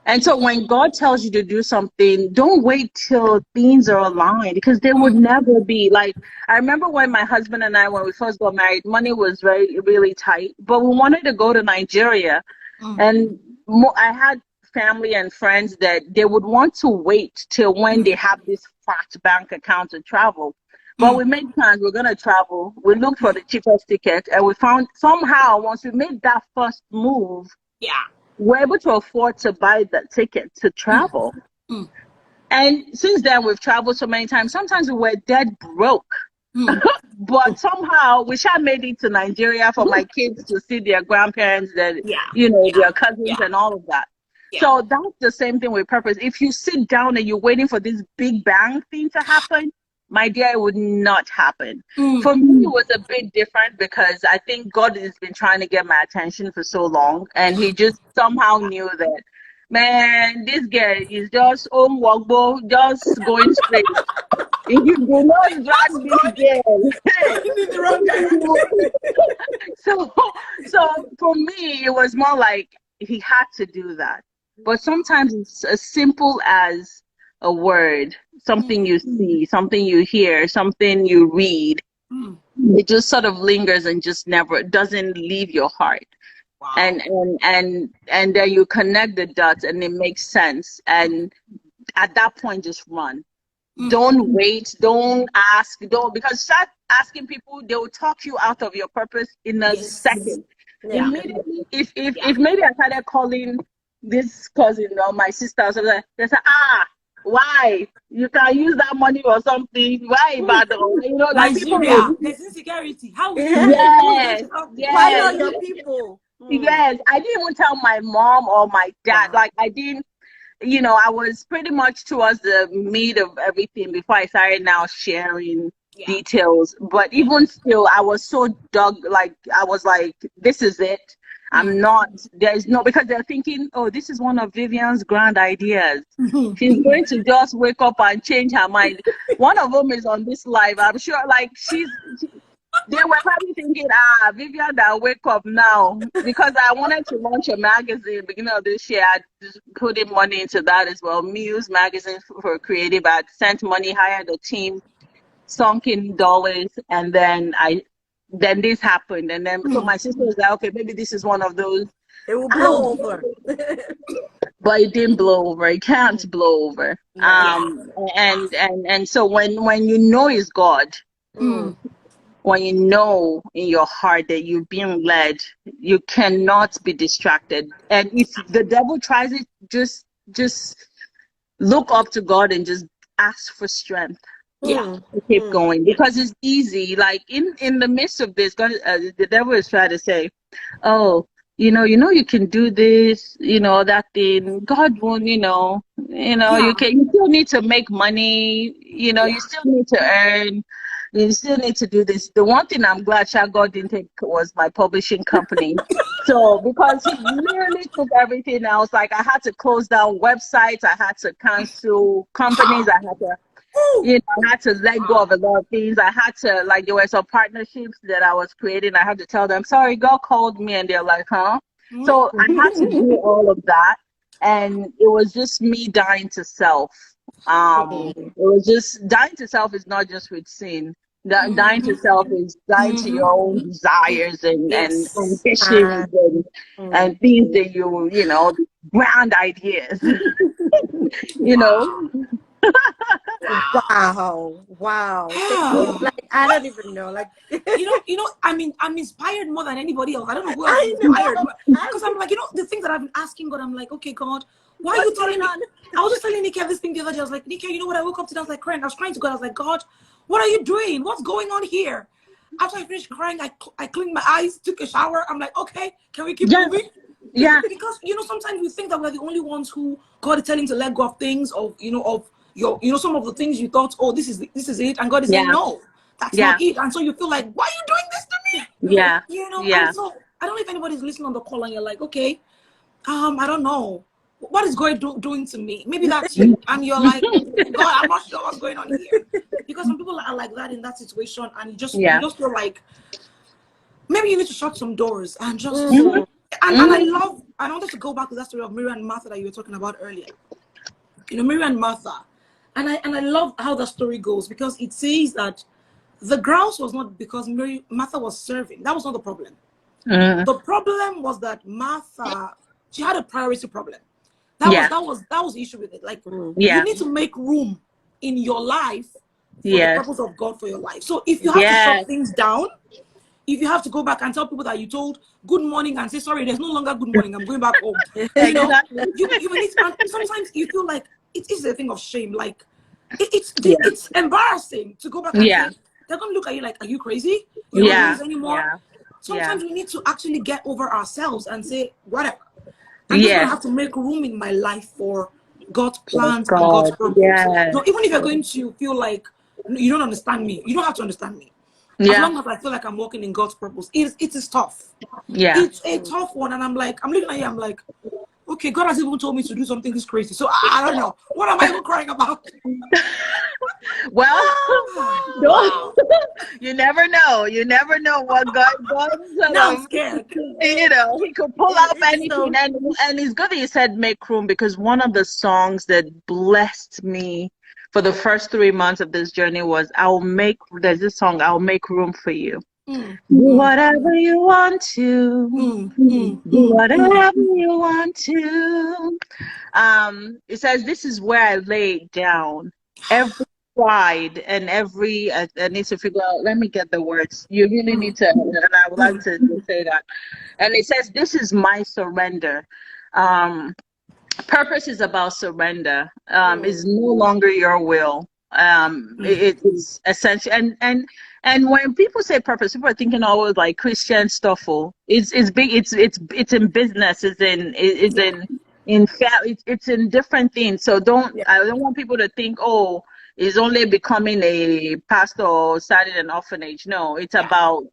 And so when God tells you to do something, don't wait till things are aligned, because they would never be. Like, I remember when my husband and I, when we first got married, money was really tight, but we wanted to go to Nigeria. And I had family and friends that they would want to wait till when they have this fat bank account to travel. But we made plans. We're going to travel. We looked for the cheapest ticket, and we found somehow once we made that first move, we're able to afford to buy the ticket to travel. And since then, we've traveled so many times. Sometimes we were dead broke. But somehow we shall made it to Nigeria for my kids to see their grandparents, their cousins and all of that. So that's the same thing with purpose. If you sit down and you're waiting for this big bang thing to happen, my dear, it would not happen. For me, it was a bit different because I think God has been trying to get my attention for so long, and he just somehow knew that, man, this girl is just home walkable, just going straight. If you do not drag this girl. So for me, it was more like he had to do that. But sometimes it's as simple as a word, something you see, something you hear, something you read. It just sort of lingers and just never doesn't leave your heart. Wow. And then you connect the dots and it makes sense. And at that point, just run. Don't wait. Don't ask. Because start asking people, they will talk you out of your purpose in a second. Immediately, if maybe I started calling this cousin or my sister or something, they say, why? You can use that money or something. Why, but like Nigeria, there's insecurity. How is why not your people? Yes, I didn't even tell my mom or my dad. Like I didn't, I was pretty much towards the meat of everything before I started now sharing details. But even still, I was so I was like, this is it. Because they're thinking, oh, this is one of Vivian's grand ideas. She's going to just wake up and change her mind. One of them is on this live. I'm sure, like, They were probably thinking, Vivian, that wake up now, because I wanted to launch a magazine beginning of this year. I just put in money into that as well. Muse magazine for creative. I sent money, hired a team, sunk in dollars, and then this happened, and then so my sister was like, okay, maybe this is one of those. It will blow over. But it didn't blow over. It can't blow over. And so when you know it's God. When you know in your heart that you're being led, you cannot be distracted. And if the devil tries it, just look up to God and just ask for strength. To keep going, because it's easy. Like in the midst of this, God, the devil is trying to say, "Oh, you can do this, that thing. God won't, you can. You still need to make money. You still need to earn." You still need to do this. The one thing I'm glad God didn't take was my publishing company. So, because he literally took everything else. Like, I had to close down websites. I had to cancel companies. I had to let go of a lot of things. I had to, like, there were some partnerships that I was creating. I had to tell them, sorry, God called me. And they're like, huh? So I had to do all of that. And it was just me dying to self. It was just dying to self is not just with sin. Dying to self is dying to your own desires and ambitions and things that grand ideas. Wow. Yeah. Like, I don't even know. Like, I'm inspired more than anybody else. I don't know who else is inspired. Because I'm like, the things that I've been asking God, I'm like, okay, God, why are you telling me? I was just telling Nikia this thing the other day. I was like, Nikia, you know what? I woke up today, I was like crying. I was crying to God. I was like, God, what are you doing? What's going on here? After I finished crying, I cleaned my eyes, took a shower. I'm like, okay, can we keep moving? Yeah. Because sometimes we think that we're the only ones who God is telling to let go of things, of some of the things you thought, oh, this is it, and God is saying, no, that's not it. And so you feel like, why are you doing this to me? And so I don't know if anybody's listening on the call and you're like, okay, I don't know. What is God doing to me? Maybe that's you. And you're like, God, I'm not sure what's going on here. Because some people are like that in that situation, and you just feel like maybe you need to shut some doors and just and I wanted to go back to that story of Mary and Martha that you were talking about earlier. Mary and Martha. And I love how the story goes, because it says that the grouse was not because Martha was serving. That was not the problem. The problem was that Martha, she had a priority problem. That was the issue with it. Like, you need to make room in your life for the purpose of God for your life. So if you have to shut things down, if you have to go back and tell people that you told good morning and say, sorry, there's no longer good morning, I'm going back home. You need to, and sometimes you feel like it is a thing of shame. Like, it's embarrassing to go back and say, they're going to look at you like, are you crazy? You don't do this anymore. Sometimes we need to actually get over ourselves and say, whatever. I'm just going to have to make room in my life for God's plans and God's purpose. So even if you're going to feel like you don't understand me, you don't have to understand me. As long as I feel like I'm walking in God's purpose, it is tough. It's a tough one. And I'm looking at you, I'm like, okay, God has even told me to do something this crazy. So I don't know. What am I even crying about? Well, you never know. You never know what God does. Now I'm scared. He could pull out anything. And it's good that you said make room, because one of the songs that blessed me for the first 3 months of this journey was there's this song, I'll make room for you. Do whatever you want to. Do whatever you want to. It says, this is where I lay down every pride and every, I need to figure out, let me get the words. You really need to, and I would like to say that. And it says, this is my surrender. Purpose is about surrender. It's no longer your will. It's essential. And when people say purpose, people are thinking always like Christian stuff. It's big. It's in business. It's in different things. So I don't want people to think, oh, it's only becoming a pastor or starting an orphanage. No, it's about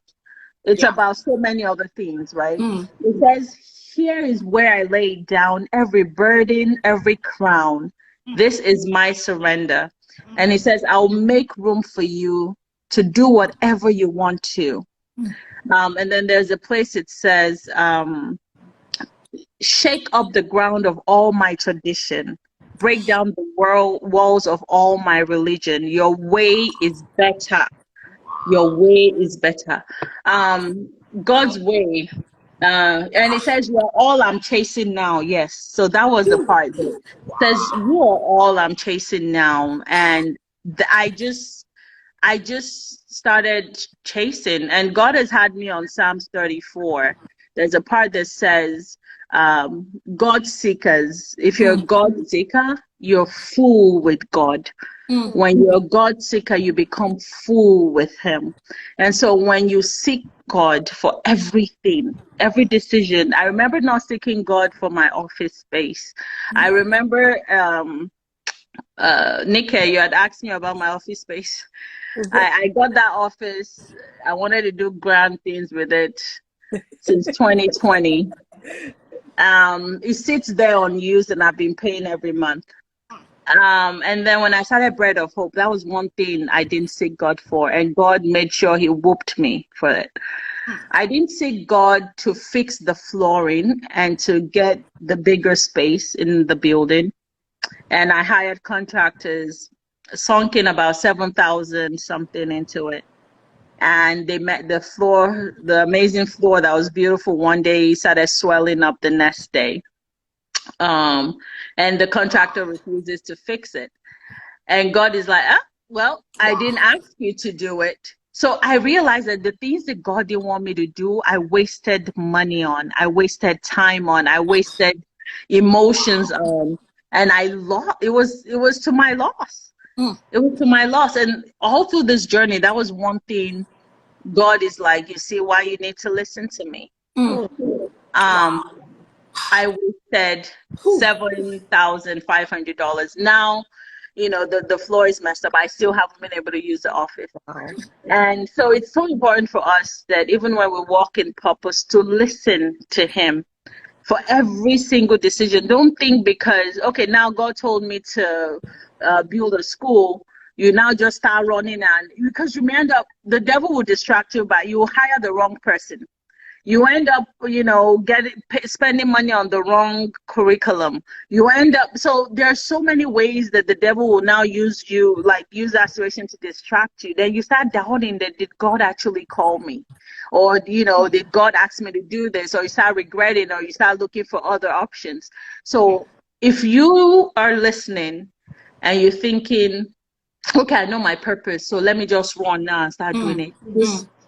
so many other things, right? It says, here is where I lay down every burden, every crown. This is my surrender. And it says, I'll make room for you to do whatever you want to. And then there's a place it says, shake up the ground of all my tradition, break down the walls of all my religion. Your way is better. Your way is better. God's way. And it says, you are all I'm chasing now. Yes. So that was the part that says, you are all I'm chasing now. And I just started chasing, and God has had me on Psalms 34. There's a part that says, God seekers, if you're a God seeker, you're full with God. When you're a God seeker, you become full with him. And so when you seek God for everything, every decision, I remember not seeking God for my office space. I remember, Nika, you had asked me about my office space. I got that office. I wanted to do grand things with it since 2020. It sits there unused, and I've been paying every month. And then when I started Bread of Hope, that was one thing I didn't seek God for, and God made sure he whooped me for it. I didn't seek God to fix the flooring and to get the bigger space in the building. And I hired contractors, sunk in about 7,000 something into it. And they met the floor, the amazing floor that was beautiful. One day started swelling up the next day. And the contractor refuses to fix it. And God is like, well, I didn't ask you to do it. So I realized that the things that God didn't want me to do, I wasted money on, I wasted time on, I wasted emotions on, and I lost. It was to my loss. It was to my loss. And all through this journey, that was one thing. God is like, you see why you need to listen to me. I wasted $7,500. Now, the floor is messed up. I still haven't been able to use the office. And so it's so important for us that even when we walk in purpose, to listen to him for every single decision. Don't think because, okay, now God told me to build a school, you now just start running, and because you may end up, the devil will distract you, but you will hire the wrong person. You end up, spending money on the wrong curriculum. You end up, so there are so many ways that the devil will now use that situation to distract you. Then you start doubting that, did God actually call me? Or, did God ask me to do this? Or you start regretting, or you start looking for other options. So if you are listening and you're thinking, okay, I know my purpose, so let me just run now and start doing it.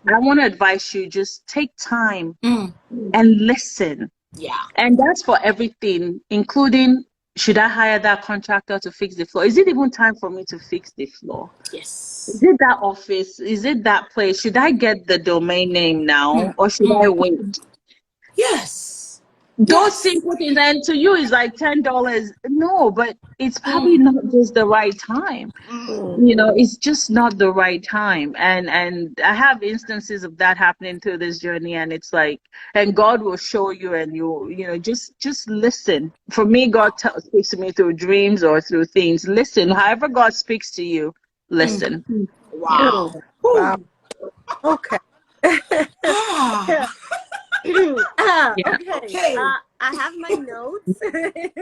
I want to advise you, just take time and listen. Yeah. And that's for everything, including, should I hire that contractor to fix the floor? Is it even time for me to fix the floor? Yes. Is it that office? Is it that place? Should I get the domain name now or should I wait? Yes. Those simple things, and to you is like $10. No, but it's probably not just the right time. It's just not the right time. And I have instances of that happening through this journey, and it's like, and God will show you, and just listen. For me, God speaks to me through dreams or through things. Listen, however God speaks to you, listen. Wow. Wow. Okay. Okay. I have my notes that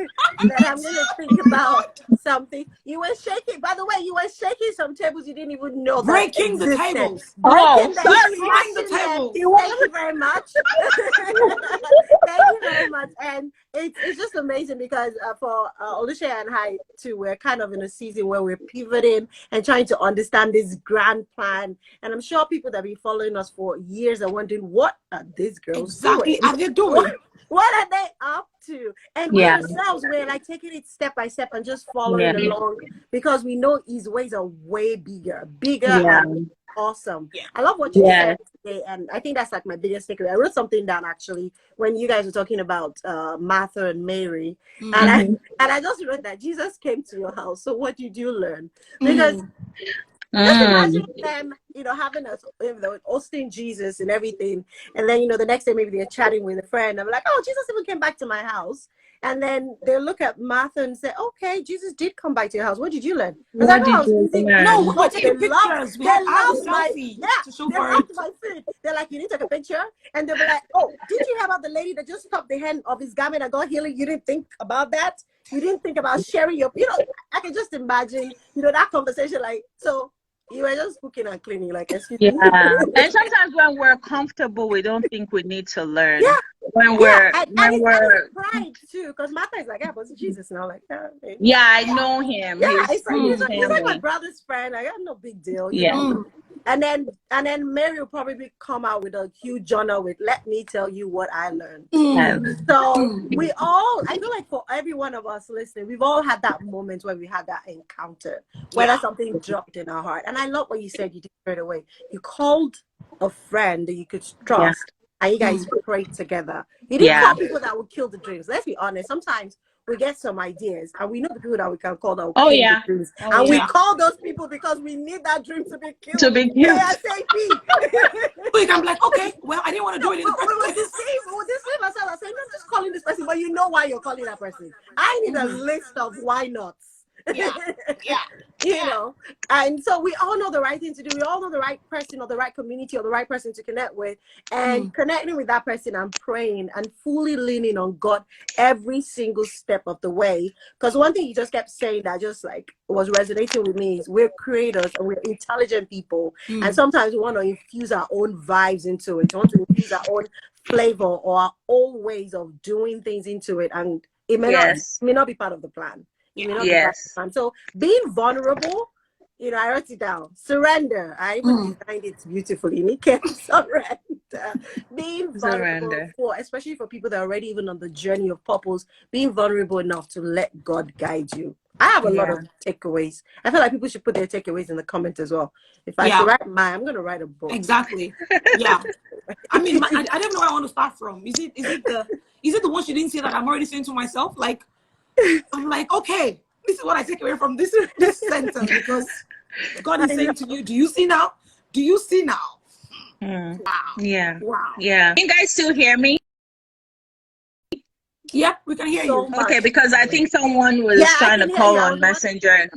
I'm going to think about something. You were shaking, by the way, you were shaking some tables you didn't even know. Breaking the tables. Breaking the tables. Thank you very much. Thank you very much. And it's just amazing because for Oluseyi and I too, we're kind of in a season where we're pivoting and trying to understand this grand plan. And I'm sure people that have been following us for years are wondering, what are these girls doing? Are they doing? What are they up to? And we ourselves, we're like taking it step by step and just following along because we know his ways are way bigger and awesome. I love what you said today, and I think that's like my biggest takeaway. I wrote something down actually when you guys were talking about Martha and Mary, and I just wrote that Jesus came to your house. So what did you learn? Because just imagine them, having us, hosting Jesus and everything. And then, the next day maybe they're chatting with a friend. I'm like, oh, Jesus even came back to my house. And then they look at Martha and say, okay, Jesus did come back to your house. What did you learn? I was like, What oh, I did was you using, No, learn? we were no, taking pictures. they I had a loved my, selfie yeah, to show they for loved it. my food. They're like, you need to take a picture? And they'll be like, oh, did you hear about the lady that just cut the hem of his garment and got healing? You didn't think about that? You didn't think about sharing your, I can just imagine, that conversation, like, so you were just cooking and cleaning, like, excuse me. Yeah. And sometimes when we're comfortable, we don't think we need to learn. Yeah, When yeah, we're and when it's we're pride too, because Martha is like, yeah, but Jesus now, like, yeah, okay. yeah, I know him. Yeah, it's like He's he's like my family. brother's friend. I got no big deal, Yeah. And then Mary will probably come out with a huge journal with, let me tell you what I learned. So I feel like for every one of us listening, we've all had that moment where we had that encounter, whether something dropped in our heart. And I love what you said, you did straight away. You called a friend that you could Yeah. trust, and you guys prayed together. You didn't Yeah. call people that would kill the dreams. Let's be honest. Sometimes we get some ideas, and we know the people that we can call that will Oh kill yeah. the dreams. Oh And we yeah. call those people because we need that dream to be To killed be cute. ASAP. So you can be like, okay, well, I didn't want to do it in the We first will place. deceive ourselves and say, no, just calling this person, but you know why you're calling that person. I need a list of why nots. Yeah. And so we all know the right thing to do. We all know the right person or the right community or the right person to connect with, and connecting with that person and praying and fully leaning on God every single step of the way. Because one thing you just kept saying that just like was resonating with me is we're creators and we're intelligent people. And sometimes we want to infuse our own vibes into it. We want to infuse our own flavor or our own ways of doing things into it. And it may not be part of the plan. You may not be part of the plan. So being vulnerable, I wrote it down. Surrender. I even designed it beautifully. Nika, surrender. Being vulnerable especially for people that are already even on the journey of purpose, being vulnerable enough to let God guide you. I have a lot of takeaways. I feel like people should put their takeaways in the comments as well. If I should write mine, I'm going to write a book. Exactly. Yeah. I mean, I don't know where I want to start from. Is it the one she didn't see that I'm already saying to myself? Like, I'm like, okay, this is what I take away from this sentence, because God is saying to you, do you see now? Do you see now? Wow. Yeah. Wow. Yeah. Can you guys still hear me? Yeah, we can hear you. Okay, because I think someone was trying to call on Messenger.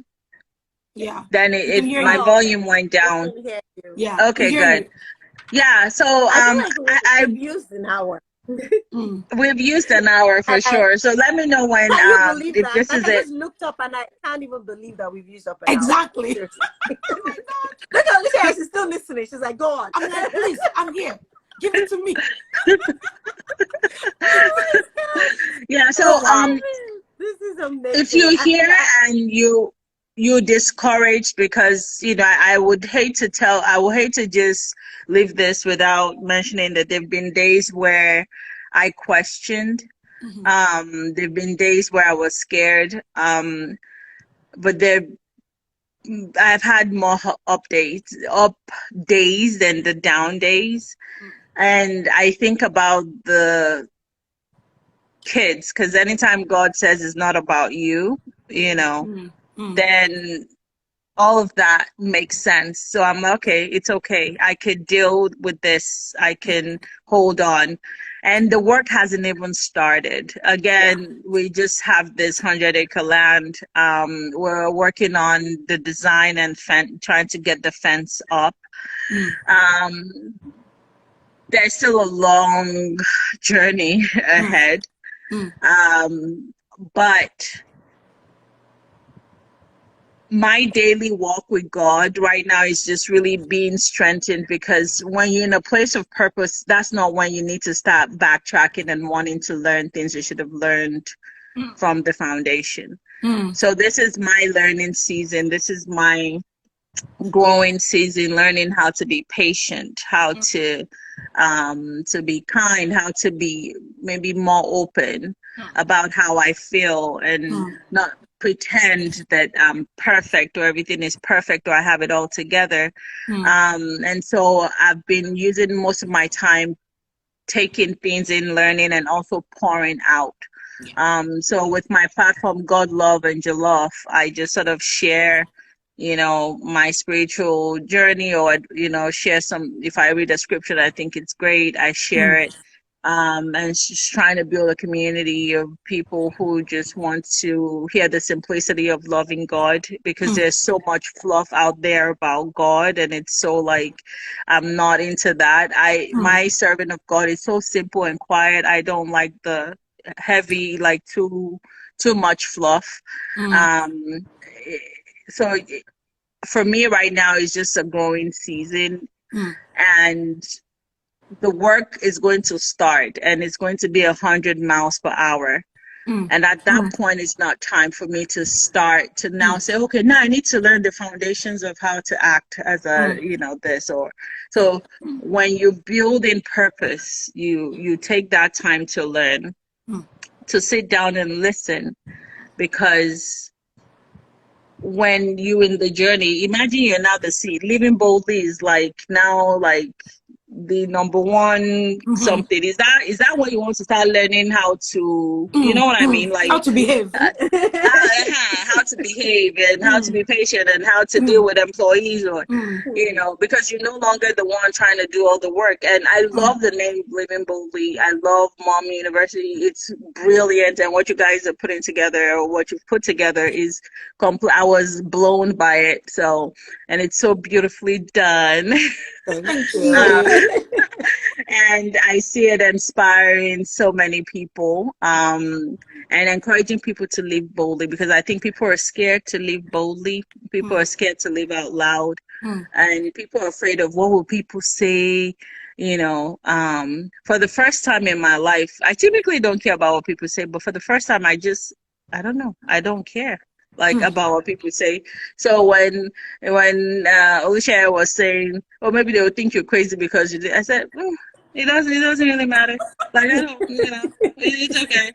Yeah. Then my volume went down. Yeah. Okay, good. Yeah. So I've used an hour. We've used an hour for sure. So let me know when if this is I it. just looked up and I can't even believe that we've used up an exactly. hour. Oh my God. Look at Alicia, she's still listening. She's like, go on. I'm like, please, I'm here. Give it to me. Yeah. So this is amazing. If you're here and you discouraged, because I would hate to just leave this without mentioning that there've been days where I questioned. There've been days where I was scared. But I've had more up days than the down days. And I think about the kids, because anytime God says it's not about you, then all of that makes sense. So I'm okay, it's okay. I could deal with this. I can hold on. And the work hasn't even started. Again, we just have this 100-acre land. We're working on the design and trying to get the fence up. There's still a long journey ahead. But my daily walk with God right now is just really being strengthened, because when you're in a place of purpose, that's not when you need to start backtracking and wanting to learn things you should have learned from the foundation. So this is my learning season. This is my growing season, learning how to be patient, how to be kind, how to be maybe more open about how I feel, and not pretend that I'm perfect or everything is perfect or I have it all together. And so I've been using most of my time taking things in, learning, and also pouring out. So with my platform, God, Love, and Jollof, I just sort of share my spiritual journey, or share some, if I read a scripture I think it's great, I share it. And she's trying to build a community of people who just want to hear the simplicity of loving God, because there's so much fluff out there about God, and it's so like, I'm not into that. My servant of God is so simple and quiet. I don't like the heavy, like too much fluff. So for me right now, it's just a growing season, and the work is going to start, and it's going to be 100 miles per hour. And at that point, it's not time for me to start to now say, okay, now I need to learn the foundations of how to act as a, this or so. When you build in purpose, you take that time to learn, to sit down and listen, because when you in the journey, imagine you're now the seed. Living boldly is like now like the number one something. Is that what you want to start learning how to, you know what I mean? Like how to behave. How to behave, and how to be patient, and how to deal with employees, or because you're no longer the one trying to do all the work. And I love the name Living Boldly. I love Mom University. It's brilliant, and what you guys are putting together, or what you've put together, is complete. I was blown by it. So, and it's so beautifully done. Thank you. And I see it inspiring so many people, and encouraging people to live boldly, because I think people are scared to live boldly. People are scared to live out loud, and people are afraid of what will people say. For the first time in my life, I typically don't care about what people say, but for the first time, I don't know. I don't care about what people say. So when Olusha was saying, "Oh, maybe they would think you're crazy because you did," I said, it doesn't really matter. Like, I don't, it's okay.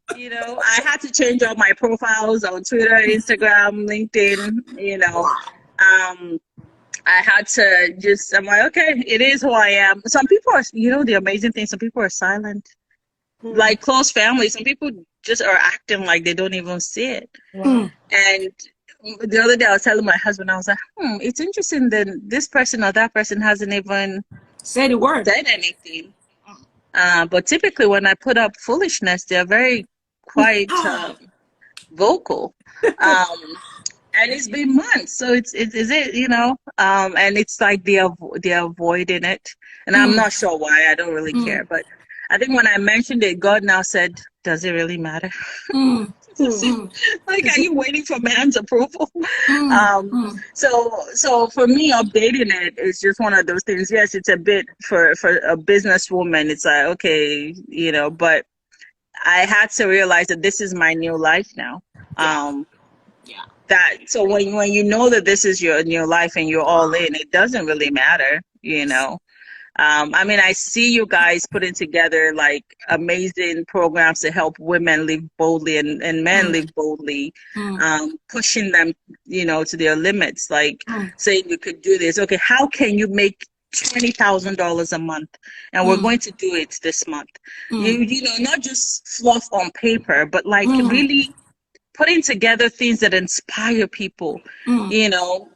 I had to change all my profiles on Twitter, Instagram, LinkedIn. I had to I'm like, okay, it is who I am. Some people are, the amazing thing, some people are silent. Like close family, some people just are acting like they don't even see it. And the other day I was telling my husband, I was like, it's interesting that this person or that person hasn't even said anything. But typically when I put up foolishness, they're very quite vocal. And it's been months, so and it's like they're avoiding it, and I'm not sure why. I don't really care, but I think when I mentioned it, God now said, "Does it really matter?" Like, are you waiting for man's approval? So for me, updating it is just one of those things. Yes, it's a bit for a businesswoman. It's like, okay, but I had to realize that this is my new life now. So when you know that this is your new life and you're all in, it doesn't really matter, I see you guys putting together like amazing programs to help women live boldly and men live boldly, pushing them, to their limits, like saying you could do this. Okay, how can you make $20,000 a month? And we're going to do it this month. Not just fluff on paper, but like really putting together things that inspire people.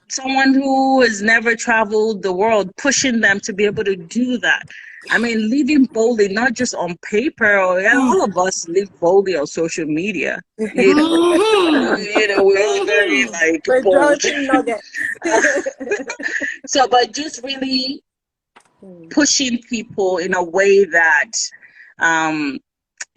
Someone who has never traveled the world, pushing them to be able to do that. Living boldly, not just on paper, all of us live boldly on social media. We're all very bold. But just really pushing people in a way that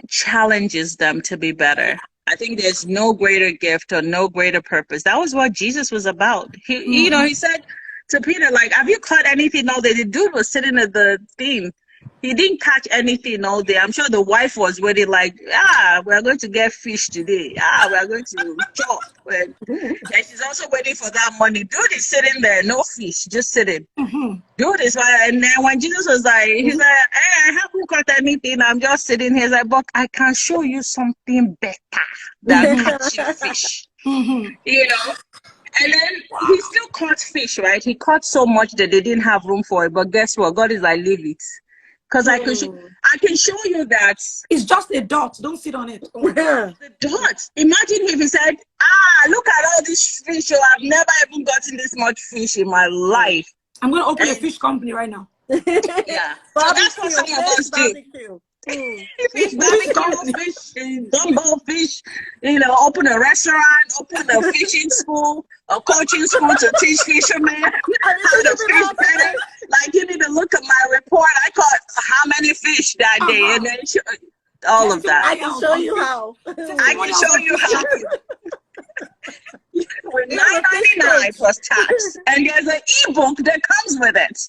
challenges them to be better. I think there's no greater gift or no greater purpose. That was what Jesus was about. He said to Peter, like, have you caught anything all day? The dude was sitting at the thing. He didn't catch anything all day. I'm sure the wife was waiting like, we're going to get fish today. We're going to chop. And she's also waiting for that money. Dude is sitting there, no fish, just sitting. Dude is right. And then when Jesus was like, he's like, hey, I haven't caught anything. I'm just sitting here. He's like, but I can show you something better than catching fish. And then he still caught fish, right? He caught so much that they didn't have room for it. But guess what? God is like, leave it. Because I can show you that. It's just a dot. Don't sit on it. The dot. Imagine if he said, look at all this fish. Oh, I've never even gotten this much fish in my life. I'm going to open a fish company right now. Yeah. So that's what some of us do. Fish, barbecue, fish, gumbo, fish, you know, open a restaurant, open a fishing school, a coaching school to teach fishermen how to fish better. Like, you need to look at my report. I caught how many fish that day, and then all of that. I can show you how. I can show you how. With $9.99 plus tax, and there's an ebook that comes with it.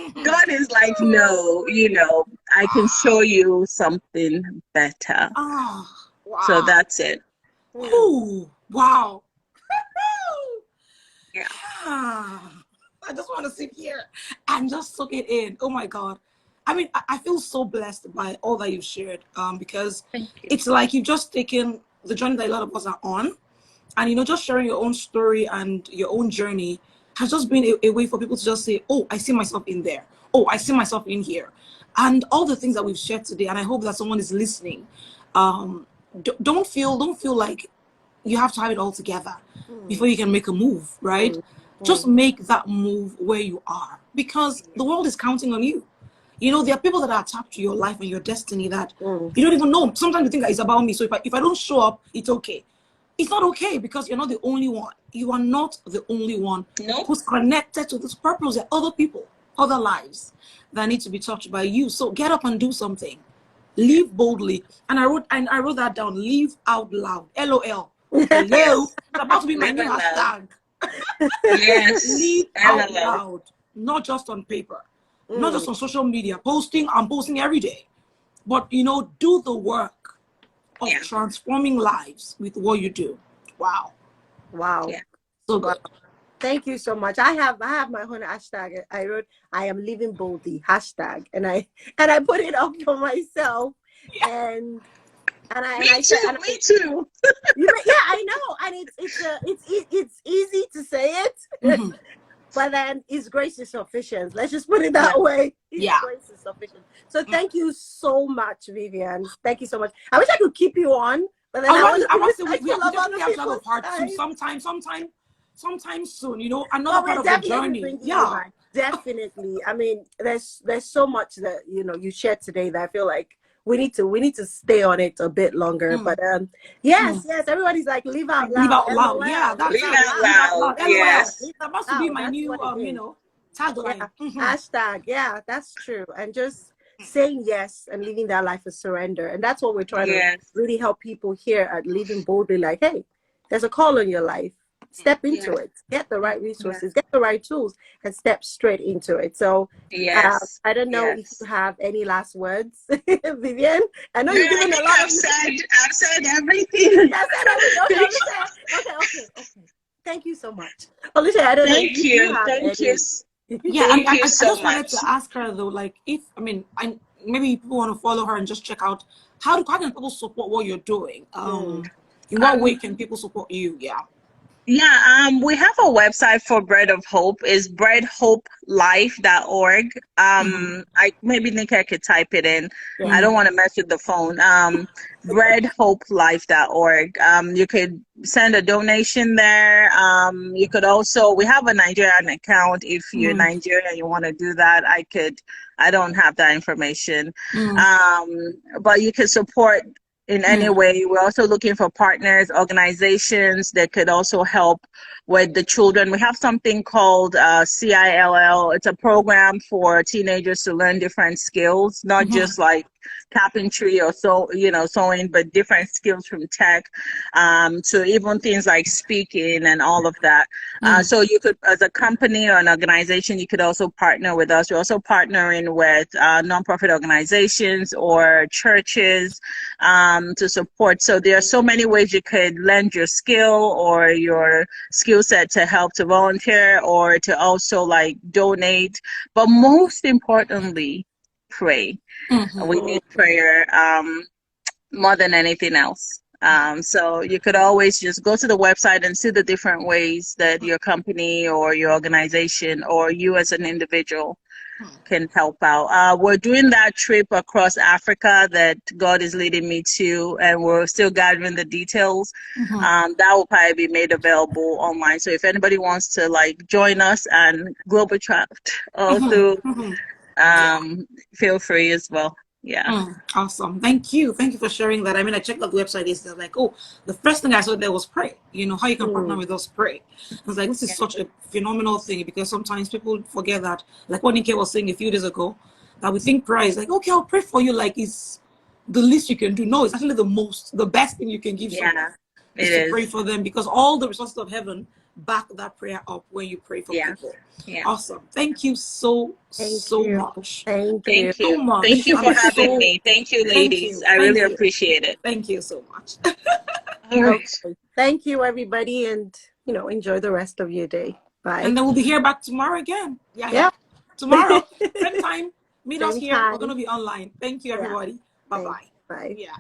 And God is like, no, you know, I can show you something better. Oh, wow. So that's it. Ooh, wow. Yeah. I just want to sit here and just soak it in. Oh my God. I mean, I feel so blessed by all that you've shared, because it's like you've just taken the journey that a lot of us are on, and, you know, just sharing your own story and your own journey has just been a way for people to just say, oh, I see myself in there. Oh, I see myself in here. And all the things that we've shared today, and I hope that someone is listening, don't feel like you have to have it all together before you can make a move, right? Just make that move where you are, because the world is counting on you. You know, there are people that are attached to your life and your destiny that you don't even know. Sometimes you think that it's about me. So if I don't show up, it's okay. It's not okay, because you're not the only one. You are not the only one who's connected to this purpose. There are other people, other lives that need to be touched by you. So get up and do something. Live boldly. And I wrote that down. Live out loud. LOL. Hello. It's about to be my new hashtag. Yes. Live out loud. Not just on paper. Not just on social media. I'm posting every day. But, you know, do the work of transforming lives with what you do. Wow. Yeah. So good. Thank you so much. I have my own hashtag. I wrote, I am living boldly, hashtag. And I put it up for myself. And me too. Yeah, I know. And it's easy to say it. But then His grace is sufficient. Let's just put it that way. His grace is sufficient. So thank you so much, Vivian. Thank you so much. I wish I could keep you on, but then we definitely have to have a part two sometime soon. You know, another part of the journey. Yeah, definitely. I mean, there's so much that, you know, you shared today that I feel like we need to stay on it a bit longer. But yes, everybody's like, live out loud. Live out loud. Yeah, that's live out loud. Yes. That must be my new you know, tagline. Hashtag. Yeah, that's true. And just saying yes and living that life of surrender. And that's what we're trying to really help people here at Living Boldly. Like, hey, there's a call on your life. Step into it. Get the right resources. Get the right tools, and step straight into it. So, I don't know if you have any last words, Vivian. I know you're giving a lot. I've said everything. Okay. Thank you so much, Alicia. I don't know. Thank you. Yeah, Thank you I so just much. wanted to ask her though, like, maybe people want to follow her and just check out how can people support what you're doing? In what way can people support you? Yeah, we have a website for Bread of Hope. It's breadhopelife.org. Maybe Nika could type it in. I don't want to mess with the phone. Breadhopelife.org. You could send a donation there. You could also, we have a Nigerian account. If you're Nigerian and you want to do that, I don't have that information. But you can support in any way. We're also looking for partners, organizations that could also help with the children. We have something called CILL. It's a program for teenagers to learn different skills, not just like carpentry or sewing, but different skills from tech, to even things like speaking and all of that. So you could, as a company or an organization, you could also partner with us. We're also partnering with nonprofit organizations or churches to support. So there are so many ways you could lend your skill or your skill set to help, to volunteer, or to also like donate. But most importantly, pray. We need prayer more than anything else. So you could always just go to the website and see the different ways that your company or your organization or you as an individual can help out. We're doing that trip across Africa that God is leading me to, and we're still gathering the details. That will probably be made available online. So if anybody wants to like join us and global travel through feel free as well. Yeah. Awesome. Thank you. Thank you for sharing that. I mean, I checked out the website. It's like, oh, the first thing I saw there was pray. You know, how you can partner with us, pray. I was like, this is such a phenomenal thing, because sometimes people forget that. Like what Nike was saying a few days ago, that we think prayer is like, okay, I'll pray for you. Like it's the least you can do. No, it's actually the best thing you can give someone is to pray for them, because all the resources of heaven back that prayer up when you pray for people. Awesome. Thank you so much. Thank you so much. Thank you for having me. Thank you, ladies. I really appreciate it. Thank you so much. Okay. Thank you, everybody, and enjoy the rest of your day. Bye. And then we'll be here back tomorrow again. Yeah. Tomorrow, same time. Meet us Same here. time. We're gonna be online. Thank you, everybody. Bye-bye. Bye. Yeah.